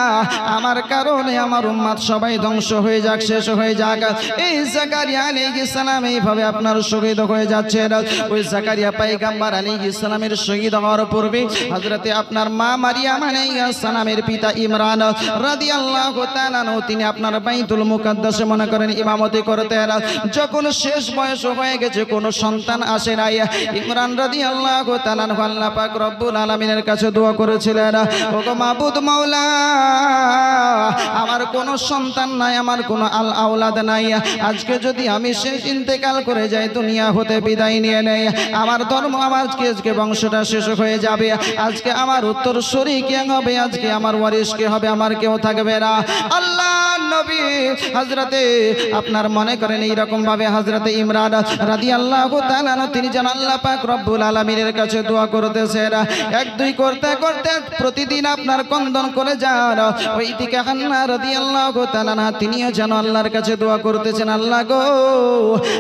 আমার কারণে আমার উম্মত সবাই ধ্বংস হয়ে যাক, শেষ হয়ে যাক। এই জাকারিয়া আলাইহিস সালাম এইভাবে আপনার শহীদ হয়ে যাচ্ছেন। ওই জাকারিয়া পয়গম্বর আলাইহিস সালামের শহীদ হওয়ার পূর্বে হযরতে আপনার মা মারিয়াম আলাইহিস সালামের পিতা ইমরান রাদিয়াল্লাহু তাআলা তিনি আপনার বাইতুল মুকাদ্দাসে মনে করেন ইমামতি করতেন। যখন শেষ বয়স হয়ে গেছে, কোনো সন্তান আসে নাই, ইমরান রাদিয়াল্লাহু তাআলা আল্লাহ পাক রব্বুল আলামিনের কাছে দোয়া করেছিলেন, ওগো মাবুদ মাওলা আমার কোনো সন্তান নাই, আমার কোনো আওলাদ নাই, আজকে যদি আমি শেষ ইন্তেকাল করে যাই, দুনিয়া হতে বিদায় নিয়ে নেই, আমার ধর্ম আমার আজকে বংশটা শেষ হয়ে যাবে, আজকে আমার উত্তরসূরি কে হবে, আজকে আমার ওয়ারিশ কে হবে, আমার কেউ থাকবে না। আল্লাহ নবী হযরতে আপনার মনে করেন এই রকম ভাবে হযরতে ইমরান রাদিয়াল্লাহু তাআলা তিনি যেন আল্লাহ পাক রব্বুল আলামিনের কাছে দোয়া করতেছেন। এক দুই করতে করতে প্রতিদিন আপনার কন্দন করে যান। ওইদিকে হান্না রাদিয়াল্লাহু তাআলা তিনিও যেন আল্লাহর কাছে দোয়া করতেছেন, আল্লাহ গো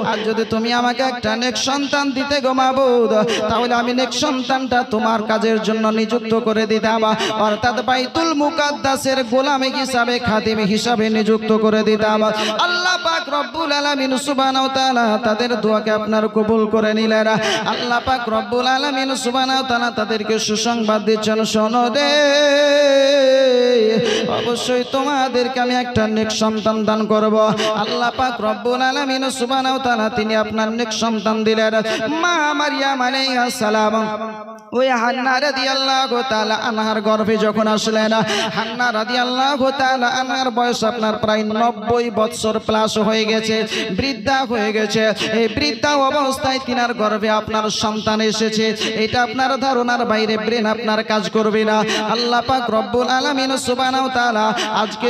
আর যদি তুমি আমাকে একটা নেক সন্তান দিতে গো মাবুদ, তাহলে আমি নেক সন্তানটা তোমার কাজের জন্য নিযুক্ত করে দিতাম, অর্থাৎ বাইতুল মুকাদ্দাসের গোলাম হিসাবে খাদিম হিসাবে নিযুক্ত করে দিতাম। আল্লাহ পাক রব্বুল আলামিন সুবহানাহু ওয়া তাআলা তাদের দোয়াকে আপনার কবুল করে নিলেন। আল্লাহ পাক রব্বুল আলামিন সুবহানাহু ওয়া তাআলা তাদেরকে সুসংবাদ দিচ্ছেন, শোনো রে অবশ্যই তোমাদেরকে আমি একটা নেক সন্তান দান করব। আল্লাহ পাক রব্বুল আলামিন সুবহানাহু ওয়া তাআলা তিনি আপনার নেক সন্তান দিলেন। মা মারিয়াম আলাইহিস সালাম ওই হান্না রাদিয়াল্লাহু তাআলা আনহার গর্ভে যখন আসলেন, হান্না রাদিয়াল্লাহু তাআলা আনহার বয়স আপনার প্রায় 90 বছর প্লাস হয়ে গেছে, বৃদ্ধা হয়ে গেছে। এই বৃদ্ধা অবস্থায় তিনার গর্ভে আপনার সন্তান এসেছে, এটা আপনার ধারণার বাইরে, ব্রেন আপনার কাজ করবে না। আল্লাহ পাক রব্বুল আলামিন সুবহানাহু ওয়া তাআলা আজকে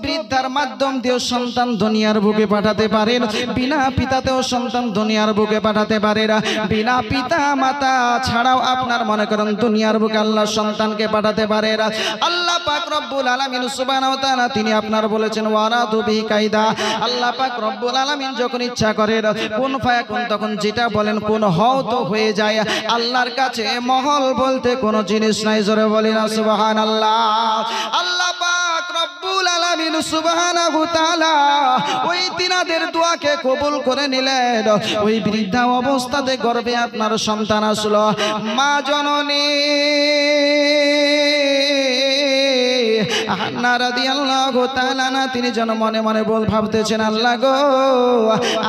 বৃদ্ধার মাধ্যম দিয়ে সন্তান দুনিয়ার বুকে পাঠাতে পারেন, বিনা পিতাতেও সন্তান দুনিয়ার বুকে পাঠাতে পারেন, বিনা পিতা মাতা ছাড়াও আপনার মনে করেন দুনিয়ার বুকে আল্লাহ সন্তানকে পাঠাতে পারে। আল্লাহ পাক রব্বুল আলামিন সুবহানাহু ওয়া তাআলা তিনি আপনার বলেছেন ওয়ারাদু বিহি কায়দা। আল্লাহ পাক রব্বুল আলামিন যখন ইচ্ছা করেন কোন ফায়াকুন, তখন যেটা বলেন কোন হও তো হয়ে যায়। আল্লাহর কাছে মহল বলতে কোনো জিনিস নাই, জোরে বলি না সুবহানাল্লাহ। আল্লাহ পাক রব্বুল আলামিন সুবহানাহু ওয়া তাআলা ওই তিনাদের দোয়াকে কবুল করে নিলেন। ওই বৃদ্ধা অবস্থাতে গর্ভে আপনার সন্তান আসলো। মা জননী হান্না রাদিয়াল্লাহু তাআলা তিনি যেন মনে মনে ভাবতেছেন, আল্লাহ গো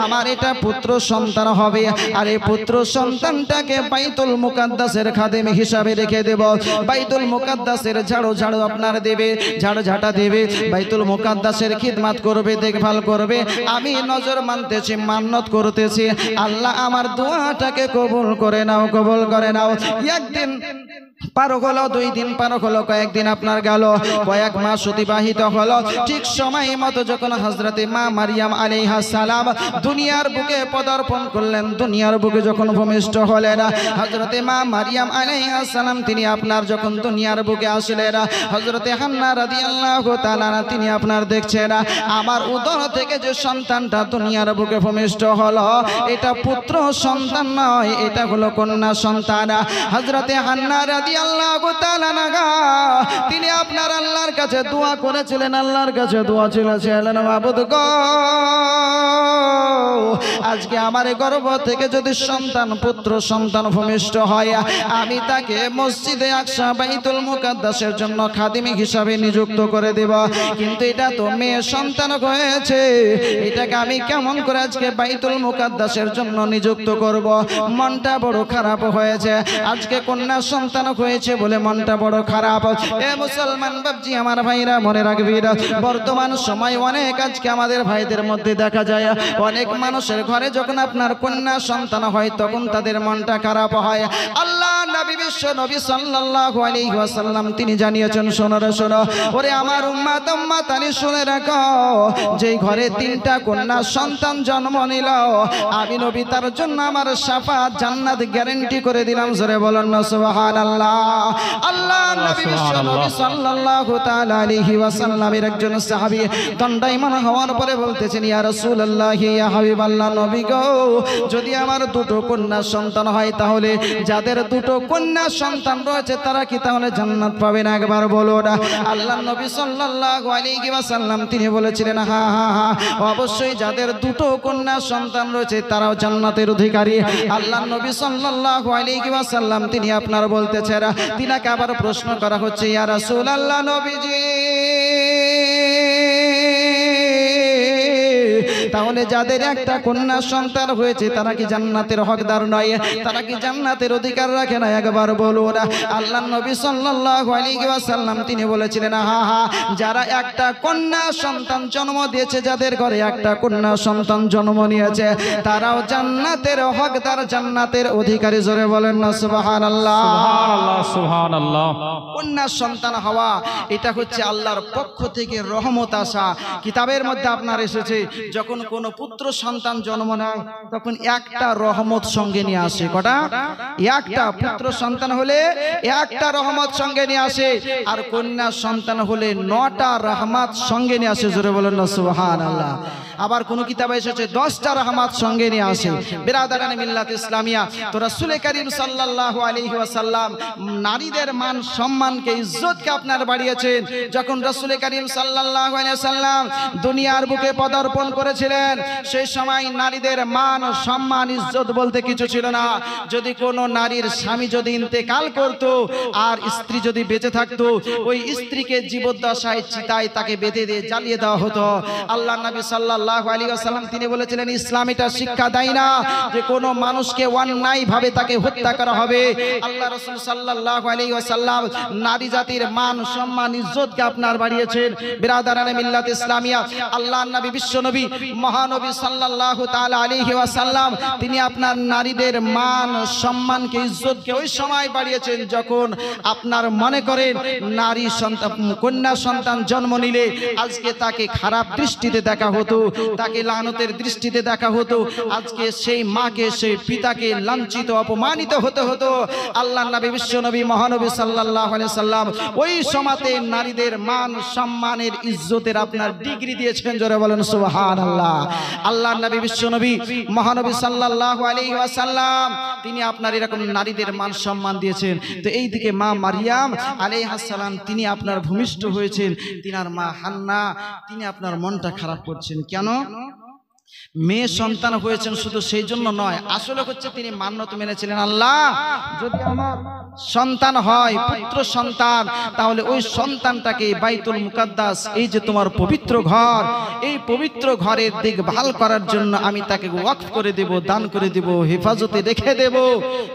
আমার এটা পুত্র সন্তান হবে, আর এই পুত্র সন্তানটাকে বাইতুল মুকাদ্দাসের খাদেম হিসাবে রেখে দেব। বাইতুল মুকাদ্দাসের ঝাড়ু আপনার দেবে, ঝাঁটা দেবে, বাইতুল মুকাদ্দাসের খিদমত করবে, দেখভাল করবে। আমি নজর মানতেছি, মান্নত করতেছি, আল্লাহ আমার দোয়াটাকে কবুল করে নাও, কবুল করে নাও। একদিন পার হলো, 2 দিন পার হলো, কয়েকদিন আপনার গেল, কয়েক কয়েক মাস অতিবাহিত হলো। ঠিক সময় মতো যখন হযরতে মা মারিয়াম আলাইহিস সালাম দুনিয়ার বুকে পদার্পণ করলেন, দুনিয়ার বুকে যখন ভূমিষ্ঠ হলেন, হযরতে মা মারিয়াম আলাইহিস সালাম তিনি আপনার যখন দুনিয়ার বুকে আসলেন, হযরতে হান্না রাদিয়াল্লাহু তাআলা তিনি আপনার দেখছেন আমার উদর থেকে যে সন্তানটা দুনিয়ার বুকে ভূমিষ্ঠ হলো এটা পুত্র সন্তান নয়, এটা হলো কন্যা সন্তান। হযরতে হান্না রাদিয়াল্লাহু তাআলা তিনি আপনার আল্লাহর কাছে দোয়া করেছিলেন, আল্লাহর কাছে দোয়া ছিলেন, মাবুদ গো আজকে আমার গর্ভ থেকে যদি সন্তান পুত্র সন্তান ভূমিষ্ঠ হয় আমি তাকে মসজিদে আকসা বাইতুল মুকাদ্দাসের জন্য খাদিমি হিসাবে নিযুক্ত করে দেব। কিন্তু এটা তো মেয়ে সন্তান হয়েছে, এটাকে আমি কেমন করে আজকে বাইতুল মুকাদ্দাসের জন্য নিযুক্ত করব? মনটা বড় খারাপ হয়েছে। আজকে কন্যা সন্তান হয়েছে বলে মনটা বড় খারাপ। এ মুসলমান বাপজি আমার ভাইরা মনে রাখবি, বর্তমান সময় অনেক আজকে আমাদের ভাইদের মধ্যে দেখা যায় অনেক মানুষের ঘরে যখন আপনার কন্যা সন্তান হয় তখন তাদের মনটা খারাপ হয়। আল্লাহ নবী বিশ্ব নবী সাল্লাল্লাহু আলাইহি ওয়াসাল্লাম তিনি জানিয়েছেন, শোনো রে শোনো, ওরে আমার উম্মত উম্মতানি শুনে রাখো, যেই ঘরে তিনটা কন্যা সন্তান জন্ম নিল আমি নবী তার জন্য আমার শাফাত জান্নাত গ্যারান্টি করে দিলাম। জোরে বলেন না সুবহানাল্লাহ। আল্লাহ নবী বিশ্ব নবী সাল্লাল্লাহু তাআলা আলাইহি ওয়াসাল্লামের একজন সাহাবী দণ্ডায়মান হওয়ার পরে বলতেছেন, ইয়া রাসূলুল্লাহ ইয়া হাবিবাল্লাহ, নবী গো যদি আমার দুটো কন্যা সন্তান হয় তাহলে যাদের দুটো কন্যা সন্তান রয়েছে তারা কি তাহলে জান্নাত পাবে না? একবার বলো না। আল্লাহ নবী সাল্লাল্লাহু আলাইহি ওয়াসাল্লাম তিনি বলেছিলেন, হ্যাঁ হ্যাঁ হ্যাঁ অবশ্যই যাদের দুটো কন্যা সন্তান রয়েছে তারাও জান্নাতের অধিকারী। আল্লাহ নবী সাল্লাল্লাহু আলাইহি ওয়াসাল্লাম তিনি আপনার বলতেছেন, তিনাকে আবার প্রশ্ন করা হচ্ছে, ইয়া রাসূলুল্লাহ নবীজি তাহলে যাদের একটা কন্যা সন্তান হয়েছে তারা কি জান্নাতের হকদার নয়? তারা কি জান্নাতের অধিকার রাখে না? একবার বলুন। আল্লাহ নবী সাল্লাল্লাহু আলাইহি ওয়াসাল্লাম তিনি বলেছিলেন, হ্যাঁ হ্যাঁ যারা একটা কন্যা সন্তান জন্ম দিয়েছে, যাদের ঘরে একটা কন্যা সন্তান জন্ম নিয়েছে তারাও জান্নাতের হকদার, জান্নাতের অধিকারী। জোরে বলেন না সুবহানাল্লাহ। সুবহানাল্লাহ সুবহানাল্লাহ। কন্যা সন্তান হওয়া এটা হচ্ছে আল্লাহর পক্ষ থেকে রহমত আসা। কিতাবের মধ্যে আপনার এসেছে যখন কোন পুত্র সন্তান জন্ম নেয় তখন একটা রহমত সঙ্গে নিয়ে আসে। কটা? একটা। পুত্র সন্তান হলে একটা রহমত সঙ্গে নিয়ে আসে, আর কন্যা সন্তান হলে 9টা রহমত সঙ্গে নিয়ে আসে। জোরে বলেন না সুবহানাল্লাহ। আবার কোন কিতাবে এসেছে 10টা রহমত সঙ্গে নিয়ে আসে। বিরাদারানে মিল্লাত ইসলামিয়া তো রাসূল করিম সাল্লাল্লাহু আলাইহি ওয়াসাল্লাম নারীদের মান সম্মানকে ইজ্জতকে আপনার বাড়িয়েছেন। যখন রাসূল করিম সাল্লাল্লাহু আলাইহি ওয়াসাল্লাম দুনিয়ার বুকে পদার্পণ করেছিলেন সেই সময় নারীদের মান সম্মান ইজ্জত বলতে কিছু ছিল না। যদি কোনো নারীর স্বামী যদি ইন্তেকাল করত আর স্ত্রী যদি বেঁচে থাকতো ওই স্ত্রীকে জীবদ্দশায় চিতায় তাকে বেঁধে দিয়ে জ্বালিয়ে দেওয়া হতো। আল্লাহ নবী সাল্লাল্লাহু আলাইহি ওয়াসাল্লাম তিনি বলেছিলেন, ইসলাম এটা শিক্ষা দেয় না যে কোনো মানুষকে অন্যায়ভাবে তাকে হত্যা করা হবে। আল্লাহ রাসূল সাল্লাল্লাহু আলাইহি ওয়াসাল্লাম নারী জাতির মান সম্মান ইজ্জতকে আপনার বাড়িয়েছেন। বিরাদারানে মিল্লাত ইসলামিয়া আল্লাহ নবী বিশ্ব নবী মহানবী সাল্লাল্লাহু তাআলা আলাইহি ওয়াসাল্লাম তিনি আপনার নারীদের মান সম্মানকে ইজ্জতকে ওই সময় বাড়িয়েছেন যখন আপনার মনে করেন নারী সন্তান কন্যা সন্তান জন্ম নিলে আজকে তাকে খারাপ দৃষ্টিতে দেখা হতো, তাকে লানতের দৃষ্টিতে দেখা হতো। আজকে সেই মাকে সেই পিতাকে লাঞ্ছিত অপমানিত হতে হতো। আল্লাহ নবী বিশ্ব নবী মহানবী সাল্লাল্লাহু আলাইহি সাল্লাম ওই সমাজে নারীদের মান সম্মানের ইজ্জতের আপনার ডিগ্রি দিয়েছেন। জোরে বলেন সুবহানাল্লাহ। আল্লাহ নবী বিশ্ব নবী মহানবী সাল্লাল্লাহু আলাইহি ওয়াসাল্লাম তিনি আপনার এরকম নারীদের মান সম্মান দিয়েছেন। তো এইদিকে মা মারিয়াম আলাইহিস সালাম তিনি আপনার ভূমিষ্ঠ হয়েছেন, তিনার মা হান্না তিনি আপনার মনটা খারাপ করছেন। কেন? মেয়ে সন্তান হয়েছেন শুধু সেই জন্য নয়, আসলে হচ্ছে তিনি মান্যত মেনেছিলেন, আল্লাহ যদি আমার সন্তান হয় পুত্র সন্তান তাহলে ওই সন্তানটাকে বাইতুল মুকাদ্দাস এই যে তোমার পবিত্র ঘর এই পবিত্র ঘরের দেখভাল করার জন্য আমি তাকে ওয়াকফ করে দেব, দান করে দেব, হেফাজতে রেখে দেব।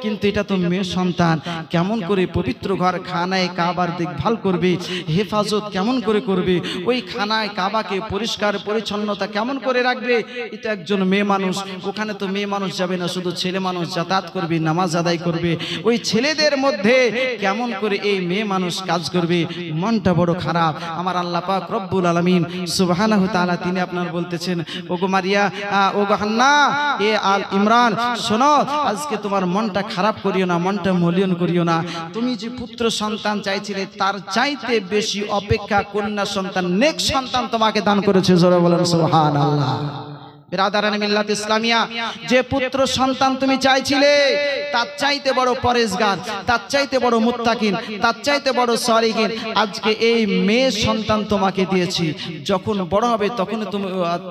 কিন্তু এটা তো মেয়ে সন্তান, কেমন করে পবিত্র ঘর খানায় কাবার দেখভাল করবে, হেফাজত কেমন করে করবে, ওই খানায় কাবাকে পরিষ্কার পরিচ্ছন্নতা কেমন করে রাখবে, এটা একজন মেয়ে মানুষ, ওখানে তো মেয়ে মানুষ যাবে না, শুধু ছেলে মানুষ যাতায়াত করবে, নামাজ আদায় করবে। ওই ছেলেদের মধ্যে কেমন করে এই মেয়ে মানুষ কাজ করবে? মনটা বড় খারাপ। আমার আল্লাহ পাক রব্বুল আলামিন সুবহানাহু তাআলা তিনি আপনার বলতেছেন, ওগো মারিয়া, ওগো হান্না, এ আল ইমরান, শোনো, আজকে তোমার মনটা খারাপ করিও না, মনটা মলিন করিও না। তুমি যে পুত্র সন্তান চাইছিলে তার চাইতে বেশি অপেক্ষা কন্যা সন্তান, নেক সন্তান তোমাকে দান করেছে। জোরে বলেন সুবহানাল্লাহ। বিরাদারানে মিল্লাত ইসলামিয়া, যে পুত্র সন্তান তুমি চাইছিলে তার চাইতে বড় পরেজগার, তার চাইতে বড় মুত্তাকিন, তার চাইতে বড় সালিহিন আজকে এই মেয়ে সন্তান তোমাকে দিয়েছি। যখন বড় হবে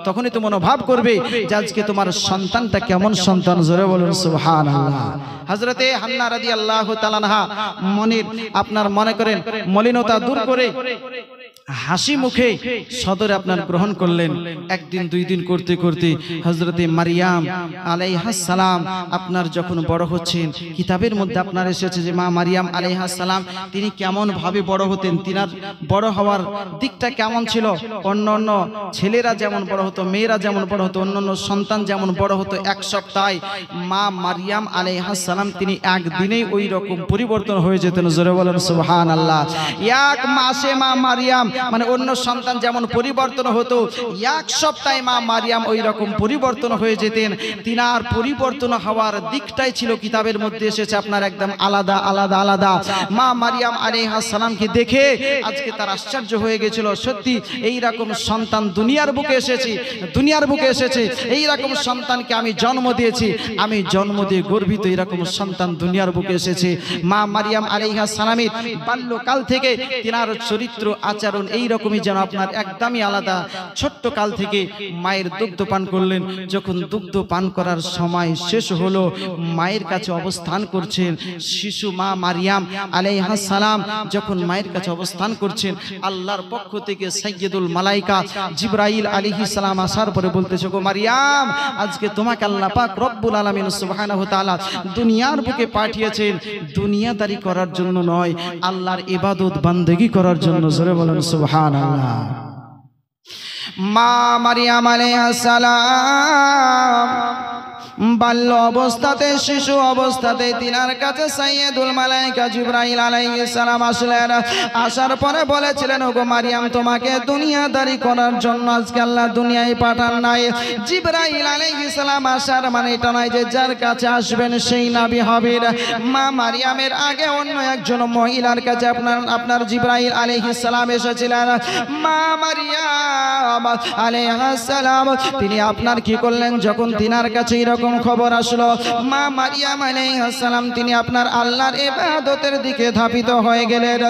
তখনই তুমি অনুভব করবে যে আজকে তোমার সন্তানটা কেমন সন্তান। জোরে বলুন সুবহানাল্লাহ। হযরতে হান্না রাদিয়াল্লাহু তাআলা আনহা মনির আপনার মনে করেন মলিনতা দূর করে হাসি মুখে সদরে আপনার গ্রহণ করলেন। একদিন দুই দিন করতে করতে হযরতে মারিয়াম আলাইহাস সালাম আপনার যখন বড় হচ্ছেন, কিতাবের মধ্যে আপনার এসেছে যে মা মারিয়াম আলাইহাস সালাম তিনি কেমন ভাবে বড় হতেন, তিনার বড় হওয়ার দিকটা কেমন ছিল। অন্যান্য ছেলেরা যেমন বড় হতো, মেয়েরা যেমন বড় হতো, অন্যান্য সন্তান যেমন বড় হতো এক সপ্তাহে, মা মারিয়াম আলাইহাস সালাম তিনি একদিনেই ওই রকম পরিবর্তন হয়ে যেতেন। জোরে বলেন সুবহানাল্লাহ। এক মাসে মা মারিয়াম মানে অন্য সন্তান যেমন পরিবর্তন হতো, এক সপ্তাহে মা মারিয়াম ওই রকম পরিবর্তন হয়ে যেতেন। তিনার পরিবর্তন হওয়ার দিকটাই ছিল কিতাবের মধ্যে এসেছে আপনার একদম আলাদা আলাদা আলাদা। মা মারিয়াম আলাইহিস সালামকে দেখে আজকে তার আশ্চর্য হয়ে গেছিল, সত্যি এই রকম সন্তান দুনিয়ার বুকে এসেছে, এই রকম সন্তানকে আমি জন্ম দিয়েছি, আমি জন্ম দিয়ে গর্বিত, এই রকম সন্তান দুনিয়ার বুকে এসেছে। মা মারিয়াম আলাইহিস সালামের বাল্যকাল থেকে তিনার চরিত্র আচরণ এই রকমই যেন আপনার একদমই আলাদা। ছোট্ট কাল থেকে মায়ের দুগ্ধ পান করলেন, যখন দুগ্ধ পান করার সময় শেষ হলো মায়ের কাছে অবস্থান করছেন শিশু মা মারিয়াম আলাইহিস সালাম। যখন মায়ের কাছে অবস্থান করছেন, আল্লাহর পক্ষ থেকে সাইয়্যিদুল মালায়েকা জিবরাইল আলাইহিস সালাম আসার পরে বলতেছে, গো মারিয়াম, আজকে তোমাকে আল্লাহ পাক রব্বুল আলামিন সুবহানাহু তাআলা দুনিয়ার বুকে পাঠিয়েছেন দুনিয়াদারি করার জন্য নয়, আল্লাহর ইবাদত বান্দেগী করার জন্য। জোরে বলেন সুবহানাল্লাহ। মা মারিয়াম আলাইহিস সালাম বাল্য অবস্থাতে, শিশু অবস্থাতে তিনার কাছে সাইয়্যিদুল মালায়েকা জিবরাইল আলাইহিস সালাম আসলেন। আসার পরে বলেছিলেন, ওগো মারিয়াম, তোমাকে দুনিয়াদারি করার জন্য আজকে আল্লাহ দুনিয়ায় পাঠান নাই। জিবরাইল আলাইহিস সালাম আসার মানে এটা নয় যে যার কাছে আসবেন সেই নবী হবেন। মা মারিয়ামের আগে অন্য একজন মহিলার কাছে আপনার জিবরাইল আলাইহিস সালাম এসেছিলেন। মা মারিয়াম আলাইহিস সালাম তিনি আপনার কি করলেন, যখন তিনার কাছে এরকম খবর আসলো, মা মারিয়াম আলাইহিস সালাম তিনি আপনার আল্লাহর ইবাদতের দিকে ধাবিত হয়ে গেলেন।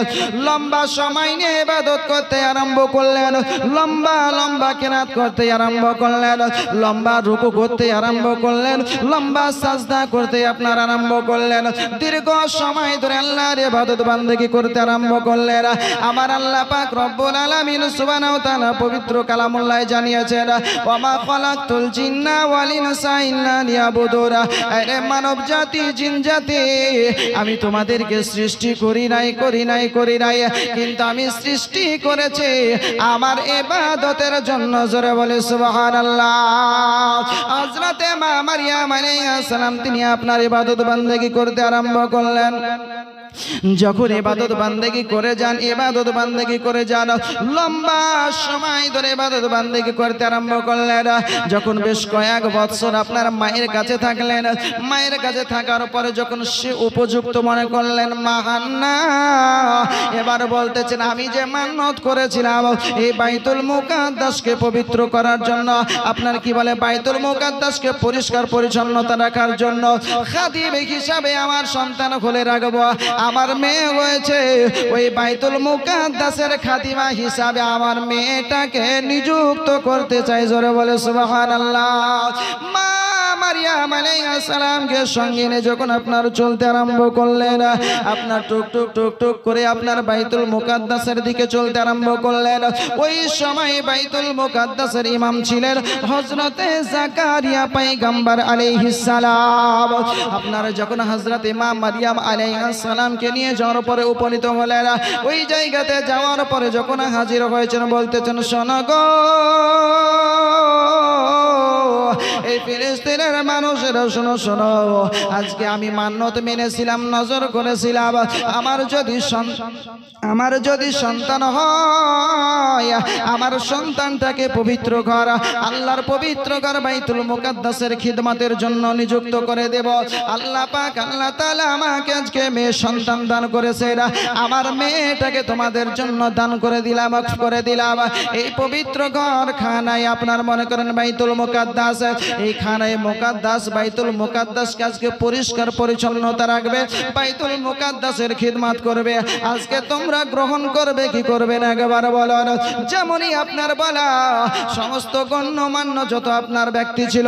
লম্বা সময় নিয়ে ইবাদত করতে আরম্ভ করলেন, লম্বা লম্বা কিরাত করতে আরম্ভ করলেন, লম্বা রুকু করতে আরম্ভ করলেন, লম্বা সাজদা করতে আপনার আরম্ভ করলেন। দীর্ঘ সময় ধরে আল্লাহর ইবাদত বান্দেগী করতে আরম্ভ করলেন। আমার আল্লাহ পাক রব্বুল আলামিন সুবহানাহু ওয়া তাআলা পবিত্র কালামুল্লাহ জানিয়েছেন, ওয়া মা খালাকতুল জিন্না ওয়াল ইনসা ইল্লা লিয়াবুদুন। আরে মানব জাতি, জিন জাতি, আমি তোমাদেরকে সৃষ্টি করি নাই, কিন্তু আমি সৃষ্টি করেছি আমার ইবাদতের জন্য। জোরে বলে সুবহানাল্লাহ। হযরতে মা মারিয়াম আলাইহিস সালাম তিনি আপনার ইবাদত বান্দেগী করতে আরম্ভ করলেন। যখন ইবাদত বান্দেগী করে যান, লম্বা সময় ধরে ইবাদত বান্দেগী করতে আরম্ভ করলেন। যখন বেশ কয়েক বছর আপনার মায়ের কাছে থাকলেন, মায়ের কাছে থাকার পরে যখন সে উপযুক্ত মনে করলেন, মা হান্না এবার বলতেছেন, আমি যে মান্নত করেছিলাম এই বাইতুল মুকাদ্দাসকে পবিত্র করার জন্য, আপনার কি বলে বাইতুল মুকাদ্দাসকে পরিষ্কার পরিচ্ছন্নতা রাখার জন্য, খাদিম হিসাবে আমার সন্তান খুলে রাখবো, আমার মেয়ে হয়েছে, ওই বাইতুল মুকাদ্দাসের খাদিমা হিসাবে আমার মেয়েটাকে নিযুক্ত করতে চাই। জোরে বলে সুবহানাল্লাহ। মা মারিয়াম আলাইহিস সালামকে সঙ্গে নিয়ে যখন আপনার চলতে আরম্ভ করলেন, আপনার টুক টুক টুক টুক করে আপনার বাইতুল মুকাদ্দাসের দিকে চলতে আরম্ভ করলেন। ওই সময় বাইতুল মুকাদ্দাসের ইমাম ছিলেন হযরতে জাকারিয়া পয়গম্বর আলাইহিস সালাম। আপনারা যখন হযরতে মা মারিয়াম আলাইহিস সালামকে নিয়ে যাওয়ার পরে উপনীত হলেন, ওই জায়গাতে যাওয়ার পরে যখন হাজির হয়েছেন বলতেছেন, শোনো গো ওই ফিলিস্তিনের মানুষেরা শোনো শোনো, আজকে আমি মান্যত মেনেছিলাম, নজর করেছিলাম, আমার যদি সন্তান হয়, আমার সন্তানটাকে পবিত্র ঘর, আল্লাহর পবিত্র ঘর বাইতুল মুকাদ্দাসের খিদমতের জন্য নিযুক্ত করে দেব। আল্লাহ পাক আল্লাহ তাআলা আমাকে আজকে মেয়ে সন্তান দান করেছে, আমার মেয়েটাকে তোমাদের জন্য দান করে দিলাম, করে দিলাম। এই পবিত্র ঘর খানায় আপনার মনে করেন বাইতুল মুকাদ্দাস, এই খানায় মুকাদ্দাস বাইতুল মুকাদ্দাসকে আজকে পরিষ্কার পরিচ্ছন্নতা রাখবে, বাইতুল মুকাদ্দাসের খিদমত করবে। আজকে তোমরা গ্রহণ করবে কি করবে না একবার বলো। যেমনই আপনার বলা সমস্ত গণ্যমান্য যত আপনার ব্যক্তি ছিল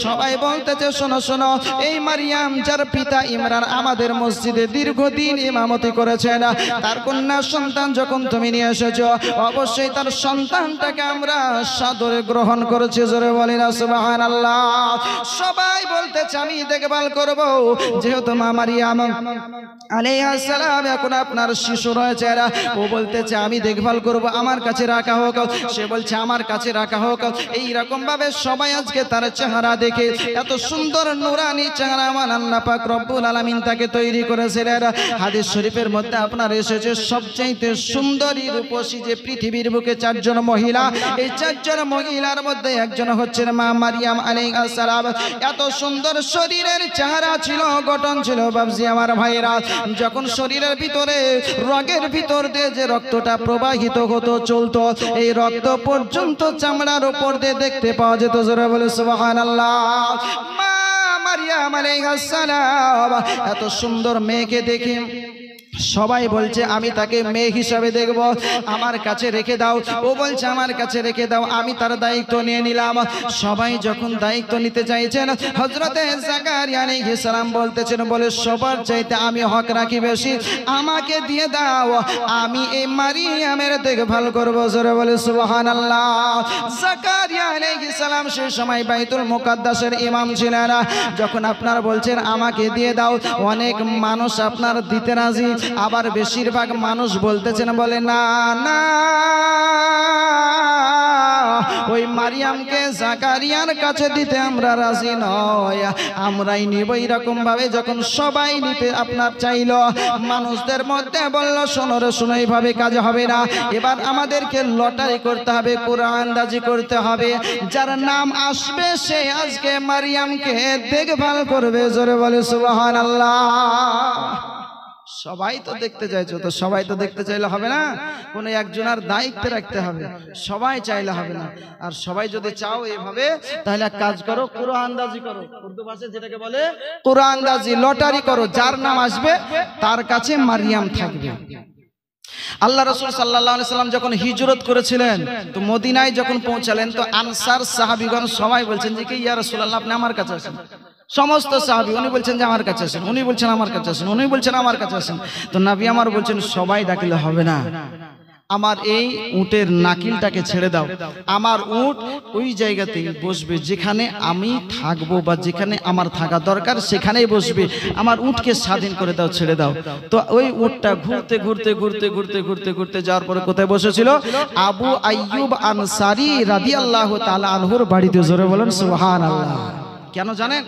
সবাই বলতেছে শোনো শোনো, এই মারিয়াম যার পিতা ইমরান আমাদের মসজিদে দীর্ঘদিন ইমামতি করেছেন, তার কন্যা সন্তান যখন তুমি নিয়ে এসেছো, অবশ্যই তার সন্তানটাকে আমরা সাদরে গ্রহণ করেছি। জোরে বলি না সুবহানাল্লাহ। সবাই বলতেছে আমি দেখভাল করব, যেহেতু মা মারিয়াম আলাইহিস সালাম এখন আপনার শিশু রয়েছে, ও বলতেছে আমি দেখভাল করব, আমার কাছে রাখা হোক। সে বলছে আমার কাছে রাখা হোক। এই রকম ভাবে সবাই আজকে তার চেহারা দেখে, এত সুন্দর নুরানি চেহারা আমার আল্লাহ পাক রব্বুল আলামিন তাকে তৈরি করেছিলেন। হাদিস শরীফের মধ্যে আপনার এসেছে সবচাইতে সুন্দরী রূপসী যে পৃথিবীর বুকে চারজন মহিলা, এই চারজন মহিলার মধ্যে একজন হচ্ছেন মা মারিয়াম আলাইহিস সালাম। এত সুন্দর শরীরের চেহারা ছিল, গঠন ছিল বাবজি আমার ভাইরা। যখন শরীরের ভিতরে রগের ভিতর দিয়ে যে রক্তটা প্রবাহিত হতো চলতো, এই রক্ত পর্যন্ত চামড়ার উপর দিয়ে দেখতে পাওয়া যেত। জোরে বলে সুবহানাল্লাহ। মা মারিয়াম আলাইহিস সালাম এত সুন্দর মেয়েকে দেখে সবাই বলছে আমি তাকে মেয়ে হিসাবে দেখব, আমার কাছে রেখে দাও। ও বলছে আমার কাছে রেখে দাও, আমি তার দায়িত্ব নিয়ে নিলাম। সবাই যখন দায়িত্ব নিতে চাইছেন, হযরতে যাকারিয়া আলাইহিস সালাম বলতেছেন, বলে সবার চাইতে আমি হক রাখি বেশি, আমাকে দিয়ে দাও, আমি এই মারিয়ামের দেখভাল করব। জোরে বলে সুবহানাল্লাহ। যাকারিয়া আলাইহিস সালাম সেই সময় বাইতুল মুকাদ্দাসের ইমাম ছিলেন। যখন আপনারা বলছেন আমাকে দিয়ে দাও, অনেক মানুষ আপনার দিতে রাজি, আবার বেশিরভাগ মানুষ বলতেছেন বলে না না, ওই মারিয়ামকে যাকারিয়ার কাছে দিতে আমরা রাজি নয়, আমরাই নিব। এরকম ভাবে যখন সবাই নিতে আপনার চাইল, মানুষদের মধ্যে বলল শোনো রে শোনো, এইভাবে কাজ হবে না, এবার আমাদেরকে লটারি করতে হবে, কুরআনদাজি করতে হবে, যার নাম আসবে সে আজকে মারিয়ামকে দেখভাল করবে। জোরে বলে সুবহানাল্লাহ। সবাই তো দেখতে চাইছো, তো সবাই তো দেখতে চাইলে হবে না, কোনো একজনের দায়িত্বে রাখতে হবে, সবাই চাইলে হবে না। আর সবাই যদি চাও এইভাবে, তাহলে এক কাজ করো, কুরআনদাজি করো, উর্দু ভাষায় যেটাকে বলে কুরআনদাজি, লটারি করো, যার নাম আসবে তার কাছে মারিয়াম থাকবে। আল্লাহ রাসূল সাল্লাল্লাহু আলাইহি সাল্লাম যখন হিজরত করেছিলেন, তো মদিনায় যখন পৌঁছালেন, তো আনসার সাহাবীগণ সবাই বলছেন যে কি ইয়া রাসূলুল্লাহ আপনি আমার কাছে আসেন। সমস্ত সাহাবী, উনি বলছেন যে আমার কাছে আসেন, উনি বলছেন আমার কাছে আসেন, উনি বলছেন আমার কাছে আসেন। তো নবী আমার বলছেন সবাই ডাকলে হবে না, আমার এই উটের নাকিলটাকে ছেড়ে দাও, আমার উট ওই জায়গাতেই বসবে যেখানে আমি থাকবো বা যেখানে আমার থাকা দরকার সেখানেই বসবে, আমার উটকে স্বাধীন করে দাও, ছেড়ে দাও। তো ওই উটটা ঘুরতে ঘুরতে ঘুরতে ঘুরতে ঘুরতে ঘুরতে যাওয়ার পরে কোথায় বসেছিল? আবু আইয়ুব আনসারী রাদিয়াল্লাহু তাআলা আনহুর বাড়িতে। জোরে বলেন সুবহানাল্লাহ। কেন জানেন?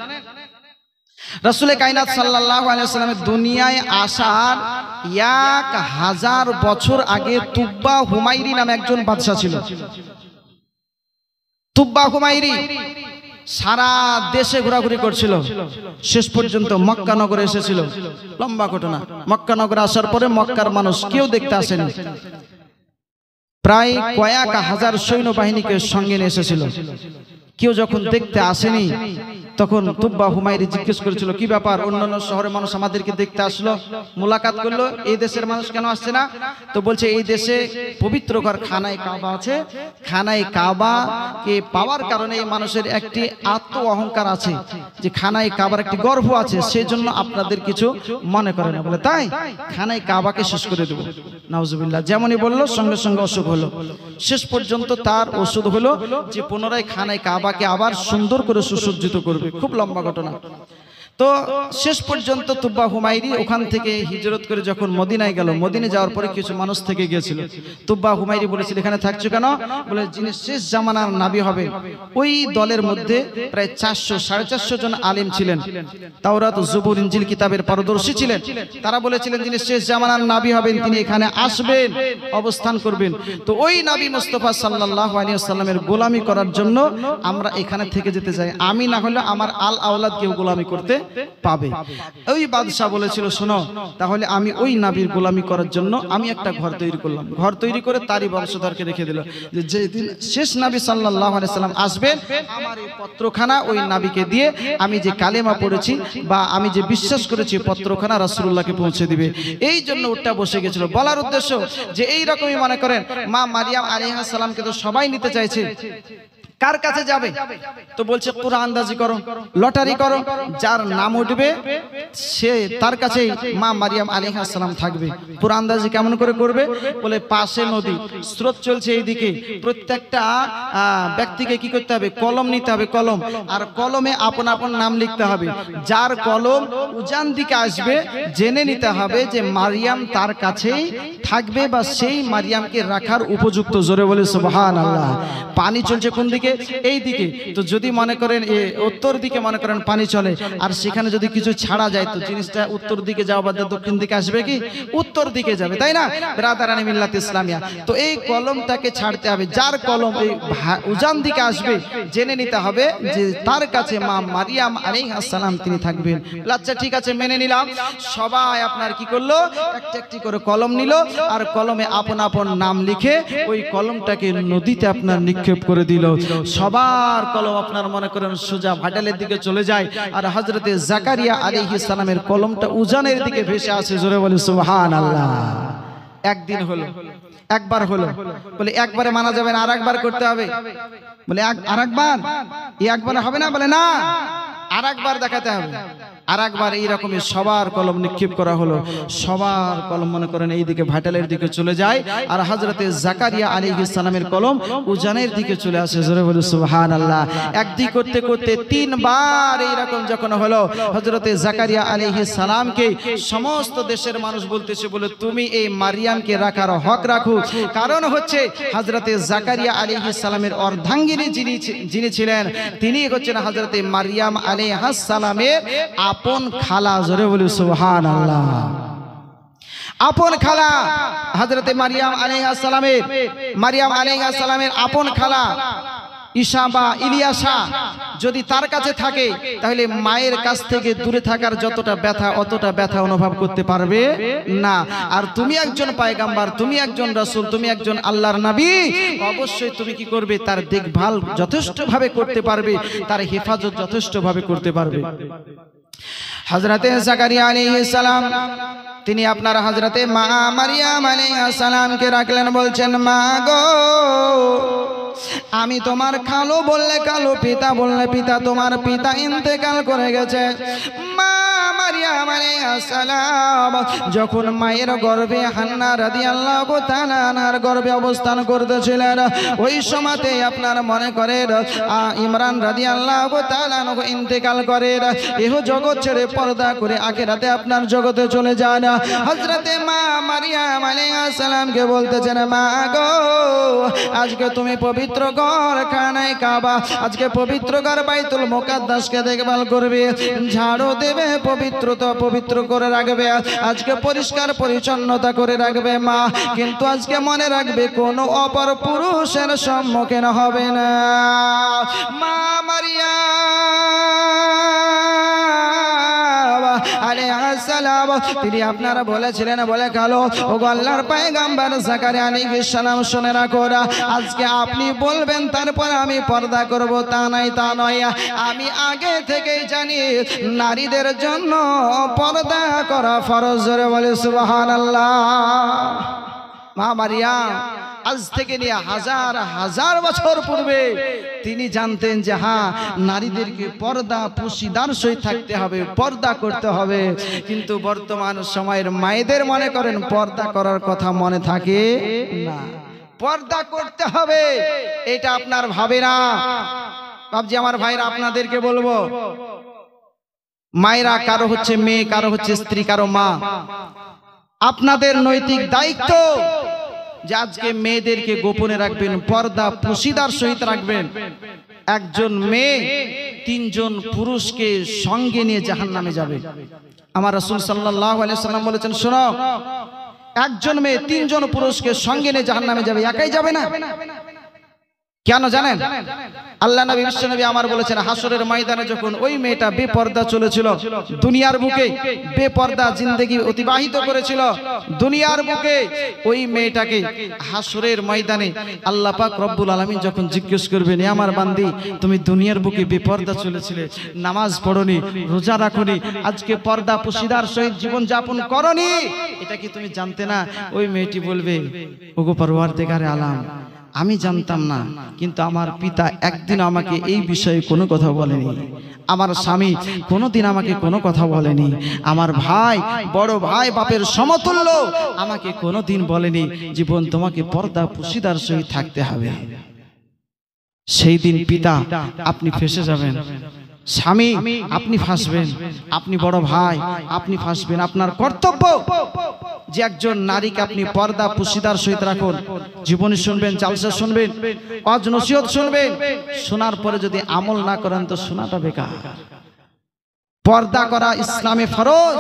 রাসূলে কায়নাত সাল্লাল্লাহু আলাইহি ওয়াসাল্লামের দুনিয়ায় আসার 1000 বছর আগে তুব্বা হুমাইরি নামে একজন বাদশা ছিল। তুব্বা হুমাইরি সারা দেশে ঘোরাঘুরি করছিল, শেষ পর্যন্ত মক্কা নগরে এসেছিল। লম্বা ঘটনা। মক্কা নগরে আসার পরে মক্কার মানুষ কেউ দেখতে আসেনি, প্রায় কয়েক হাজার সৈন্যবাহিনীকে সঙ্গে নিয়ে এসেছিল। কেউ যখন দেখতে আসেনি, তখন তুব্বা হুমাইরি জিজ্ঞেস করেছিল কি ব্যাপার, অন্যান্য শহরের মানুষ আমাদেরকে দেখতে আসলো, মোলাকাত করলো, এই দেশের মানুষ কেন আসছে না? তো বলছে এই দেশে পবিত্র ঘর খানায় কাবা আছে, খানায় কাবাকে পাওয়ার কারণে এই মানুষের একটি আত্ম অহংকার আছে, যে খানায় কাবার একটি গর্ব আছে, সেই জন্য আপনাদের কিছু মনে করে না। বলে তাই খানায় কাবাকে শেষ করে দেবো। নাউজুবিল্লাহ। যেমনই বললো সঙ্গে সঙ্গে অসুখ হলো। শেষ পর্যন্ত তার ওষুধ হলো যে পুনরায় খানায় কাবাকে আবার সুন্দর করে সুসজ্জিত করবে। খুব লম্বা ঘটনা। তো শেষ পর্যন্ত তুব্বা হুমায়রি ওখান থেকে হিজরত করে যখন মদিনায় গেল, মদিনায় যাওয়ার পরে কিছু মানুষ থেকে গিয়েছিল। তুব্বা হুমায়রি বলেছিল এখানে থাকছো কেন? বলে যিনি শেষ জামানার নবী হবে। ওই দলের মধ্যে প্রায় 400-450 জন আলেম ছিলেন, তাওরাত জবুর ইনজিল কিতাবের পারদর্শী ছিলেন। তারা বলেছিলেন যিনি শেষ জামানার নবী হবেন তিনি এখানে আসবেন, অবস্থান করবেন। তো ওই নবী মুস্তাফা সাল্লাল্লাহু আলাইহি ওয়াসাল্লামের গোলামি করার জন্য আমরা এখানে থেকে যেতে চাই, আমি না হলে আমার আল আওলাদ কেউ গোলামি করতে পাবে। ওই বাদশা বলেছিল শোনো তাহলে আমি ওই নবীর গোলামি করার জন্য আমি একটা ঘর তৈরি করলাম। ঘর তৈরি করে তারই বংশধরকে রেখে দিল যে যেদিন শেষ নবী সাল্লাল্লাহু আলাইহি সাল্লাম আসবেন আমার এই পত্রখানা ওই নবীকে দিয়ে আমি যে কালেমা পড়েছি বা আমি যে বিশ্বাস করেছি পত্রখানা রাসূলুল্লাহকে পৌঁছে দিবে। এই জন্য ওটা বসে গেছিল। বলার উদ্দেশ্য যে এই রকমই মনে করেন মা মারিয়াম আলাইহিস সালামকে তো সবাই নিতে চাইছে, কার কাছে যাবে? তো বলছে কুরআন আন্দাজি করো, লটারি করো, যার নাম উঠবে সে তার কাছে মা মারিয়াম আলাইহিস সালাম থাকবে। কুরআন আন্দাজি কেমন করে করবে? বলে পাশে নদী, স্রোত চলছে এইদিকে, প্রত্যেকটা ব্যক্তিকে কি করতে হবে? কলম নিতে হবে, কলম, আর কলমে আপন আপন নাম লিখতে হবে। যার কলম উজান দিকে আসবে জেনে নিতে হবে যে মারিয়াম তার কাছেই থাকবে বা সেই মারিয়ামকে রাখার উপযুক্ত। জোরে বলে সুবহানাল্লাহ। পানি চলছে কোন দিকে? এই দিকে। তো যদি মনে করেন উত্তর দিকে মনে করেন পানি চলে আর সেখানে যদি কিছু ছাড়া যায় তো জিনিসটা উত্তর দিকে যাওয়া বাদ দক্ষিণ দিকে আসবে কি? উত্তর দিকে যাবে, তাই না ব্রাদারানি মিল্লাত ইসলামিয়া? তো এই কলমটাকে ছাড়তে হবে। যার কলম এই উজান দিকে আসবে জেনে নিতে হবে যে তার কাছে মা মারিয়াম আলাইহিস সালাম তিনি থাকবেন। আচ্ছা ঠিক আছে মেনে নিলাম। সবাই আপনার কি করলো? একটা একটি করে কলম নিল আর কলমে আপন আপন নাম লিখে ওই কলমটাকে নদীতে আপনার নিক্ষেপ করে দিল। সবার কলম আপনার মনে করেন সোজা ভাটালের দিকে চলে যায় আর হযরতে জাকারিয়া আলাইহিস সালামের কলমটা উজানের দিকে ভেসে আসে। জোরে বলে সুবহানাল্লাহ। একদিন হলো, একবার হলো, বলে একবারে মানা যাবে না, আরেকবার করতে হবে। বলে আরেকবার? এই একবার হবে না? বলে না, আরেকবার দেখাতে হবে। আরেকবার এইরকমই সবার কলম নিক্ষেপ করা হলো। সবার কলম মনে করেন এইদিকে ভাটালের দিকে চলে যায় আর হযরতে জাকারিয়া আলাইহিস সালামের কলম উজানের দিকে চলে আসে। জোরে বলে সুবহানাল্লাহ। একদিক করতে করতে 3 বার এইরকম যখন হলো হযরতে জাকারিয়া আলাইহিস সালামকে সমস্ত দেশের মানুষ বলতেছে বলে তুমি এই মারিয়ামকে রাখার হক রাখো। কারণ হচ্ছে হযরতে জাকারিয়া আলাইহিস সালামের অর্ধাঙ্গিনী যিনি ছিলেন তিনি হচ্ছেন হযরতে মারিয়াম আলাইহিস সালামের আপন খালা। জোরে বলি সুবহানাল্লাহ। আপন খালা হযরতে মারিয়াম আলাইহিস সালামের আপন খালা ঈশা বা ইলিয়াসা যদি তার কাছে থাকে তাহলে মায়ের কাছ থেকে দূরে থাকার যতটা ব্যথা অতটা ব্যথা অনুভব করতে পারবে না। আর তুমি একজন পয়গম্বর, তুমি একজন রাসূল, তুমি একজন আল্লাহর নবী, অবশ্যই তুমি কি করবে? তার দেখভাল যথেষ্টভাবে করতে পারবে, তার হেফাজত যথেষ্টভাবে করতে পারবে। হযরতে জাকারিয়া আলাইহিস সালাম তিনি আপনার হযরতে মা মারিয়াম আলাইহিস সালামকে রাখলেন, বলছেন মা গো আমি তোমার খালু বললে খালু, পিতা বললে পিতা, তোমার পিতা ইন্তেকাল করে গেছে। মা মারিয়াম আলাইহিস সালাম যখন মায়ের গর্ভে হান্না রাদিয়াল্লাহু তাআলা আনহার গর্ভে অবস্থান করতেছিলেন ওই সময়তে আপনার মনে করেন ইমরান রাদিয়াল্লাহু তাআলা আনহু ইন্তেকাল করেন, এহ জগৎ ছেড়ে পর্দা করে আখিরাতে আপনার জগতে চলে যান। হযরতে মা মারিয়াম আলাইহিস সালামকে বলতেছেন মা গো আজকে তুমি পবিত্র ঘর খানায় কাবা, আজকে পবিত্র ঘর বাইতুল মুকাদ্দাসকে দেখভাল করবে, ঝাড়ু দেবে, পবিত্র করে রাখবে, আজকে পরিষ্কার পরিচ্ছন্নতা করে রাখবে মা। কিন্তু আজকে মনে রাখবে কোনো অপর পুরুষের সম্মুখীন হবে না। মা মারিয়াম আলাইহিস সালাম তিনি আপনারা বলেছিলেন বলে খালো ও আল্লাহর পয়গম্বর জাকারিয়া আলাইহিস সালাম শুনে রাখো, আজকে আপনি বলবেন তারপর আমি পর্দা করব তা নয়। আমি আগে থেকেই জানি নারীদের জন্য পর্দা করা ফরজ। জোরে বলে সুবহানাল্লাহ। মা মারিয়াম আজ থেকে নিয়ে হাজার হাজার বছর পূর্বে তিনি জানতেন যে হ্যাঁ নারীদেরকে পর্দা পুশিদার সহিত থাকতে হবে, পর্দা করতে হবে। কিন্তু বর্তমান সময়ের মায়েদের মনে করেন পর্দা করার কথা মনে থাকে না, পর্দা করতে হবে এটা আপনার ভাবে না। বাবজি আমার ভাইরা আপনাদেরকে বলবো মায়েরা কারো হচ্ছে মেয়ে, কারো হচ্ছে স্ত্রী, কারো মা। আপনাদের নৈতিক দায়িত্ব যে আজকে মেয়েদেরকে গোপনে রাখবেন, পর্দা পুশিদার সহিত রাখবেন। একজন মেয়ে 3 জন পুরুষকে সঙ্গে নিয়ে জাহান্নামে যাবে। আমার রাসূল সাল্লাল্লাহু আলাইহি সাল্লাম বলেছেন, শোনো, একজন মেয়ে 3 জন পুরুষকে সঙ্গে নিয়ে জাহান্নামে যাবে, একাই যাবে না। কেন জানেন? আল্লাহ নবী বিশ্বনবী আমার বলেছেন, হাসরের ময়দানে যখন ওই মেয়েটা বেপর্দা চলেছিল, দুনিয়ার বুকে বেপর্দা জিন্দেগি অতিবাহিত করেছিল, দুনিয়ার বুকে ওই মেয়েটাকে হাসরের ময়দানে আল্লাহ পাক রব্বুল আলামিন যখন জিজ্ঞেস করবেন, এ আমার বান্দি, তুমি দুনিয়ার বুকে বেপর্দা চলেছিলে, নামাজ পড়োনি, রোজা রাখোনি, আজকে পর্দা পুশিদার সহিত জীবন যাপন করনি, এটা কি তুমি জানতে না? ওই মেয়েটি বলবে, ওগো পরওয়ারদিগারে আলাম, আমি জানতাম না, কিন্তু আমার পিতা একদিন আমাকে এই বিষয়ে কোনো কথা বলেনি, আমার স্বামী কোনোদিন আমাকে কোনো কথা বলেনি, আমার ভাই, বড় ভাই বাপের সমতুল্য আমাকে কোনোদিন বলেনি জীবন তোমাকে পর্দা পুশিদার সহিত থাকতে হবে। সেই দিন পিতা আপনি ফেঁসে যাবেন, স্বামী আপনি ফাঁসবেন, আপনি বড় ভাই আপনি ফাঁসবেন। আপনার কর্তব্য যে একজন নারীকে আপনি পর্দা পুশিদার সহিত রাখুন। জীবনী শুনবেন, জালসা শুনবেন, ওয়াজ নসিহত শুনবেন, শোনার পরে যদি আমল না করেন তো শোনাটা বেকার। পর্দা করা ইসলামে ফরজ।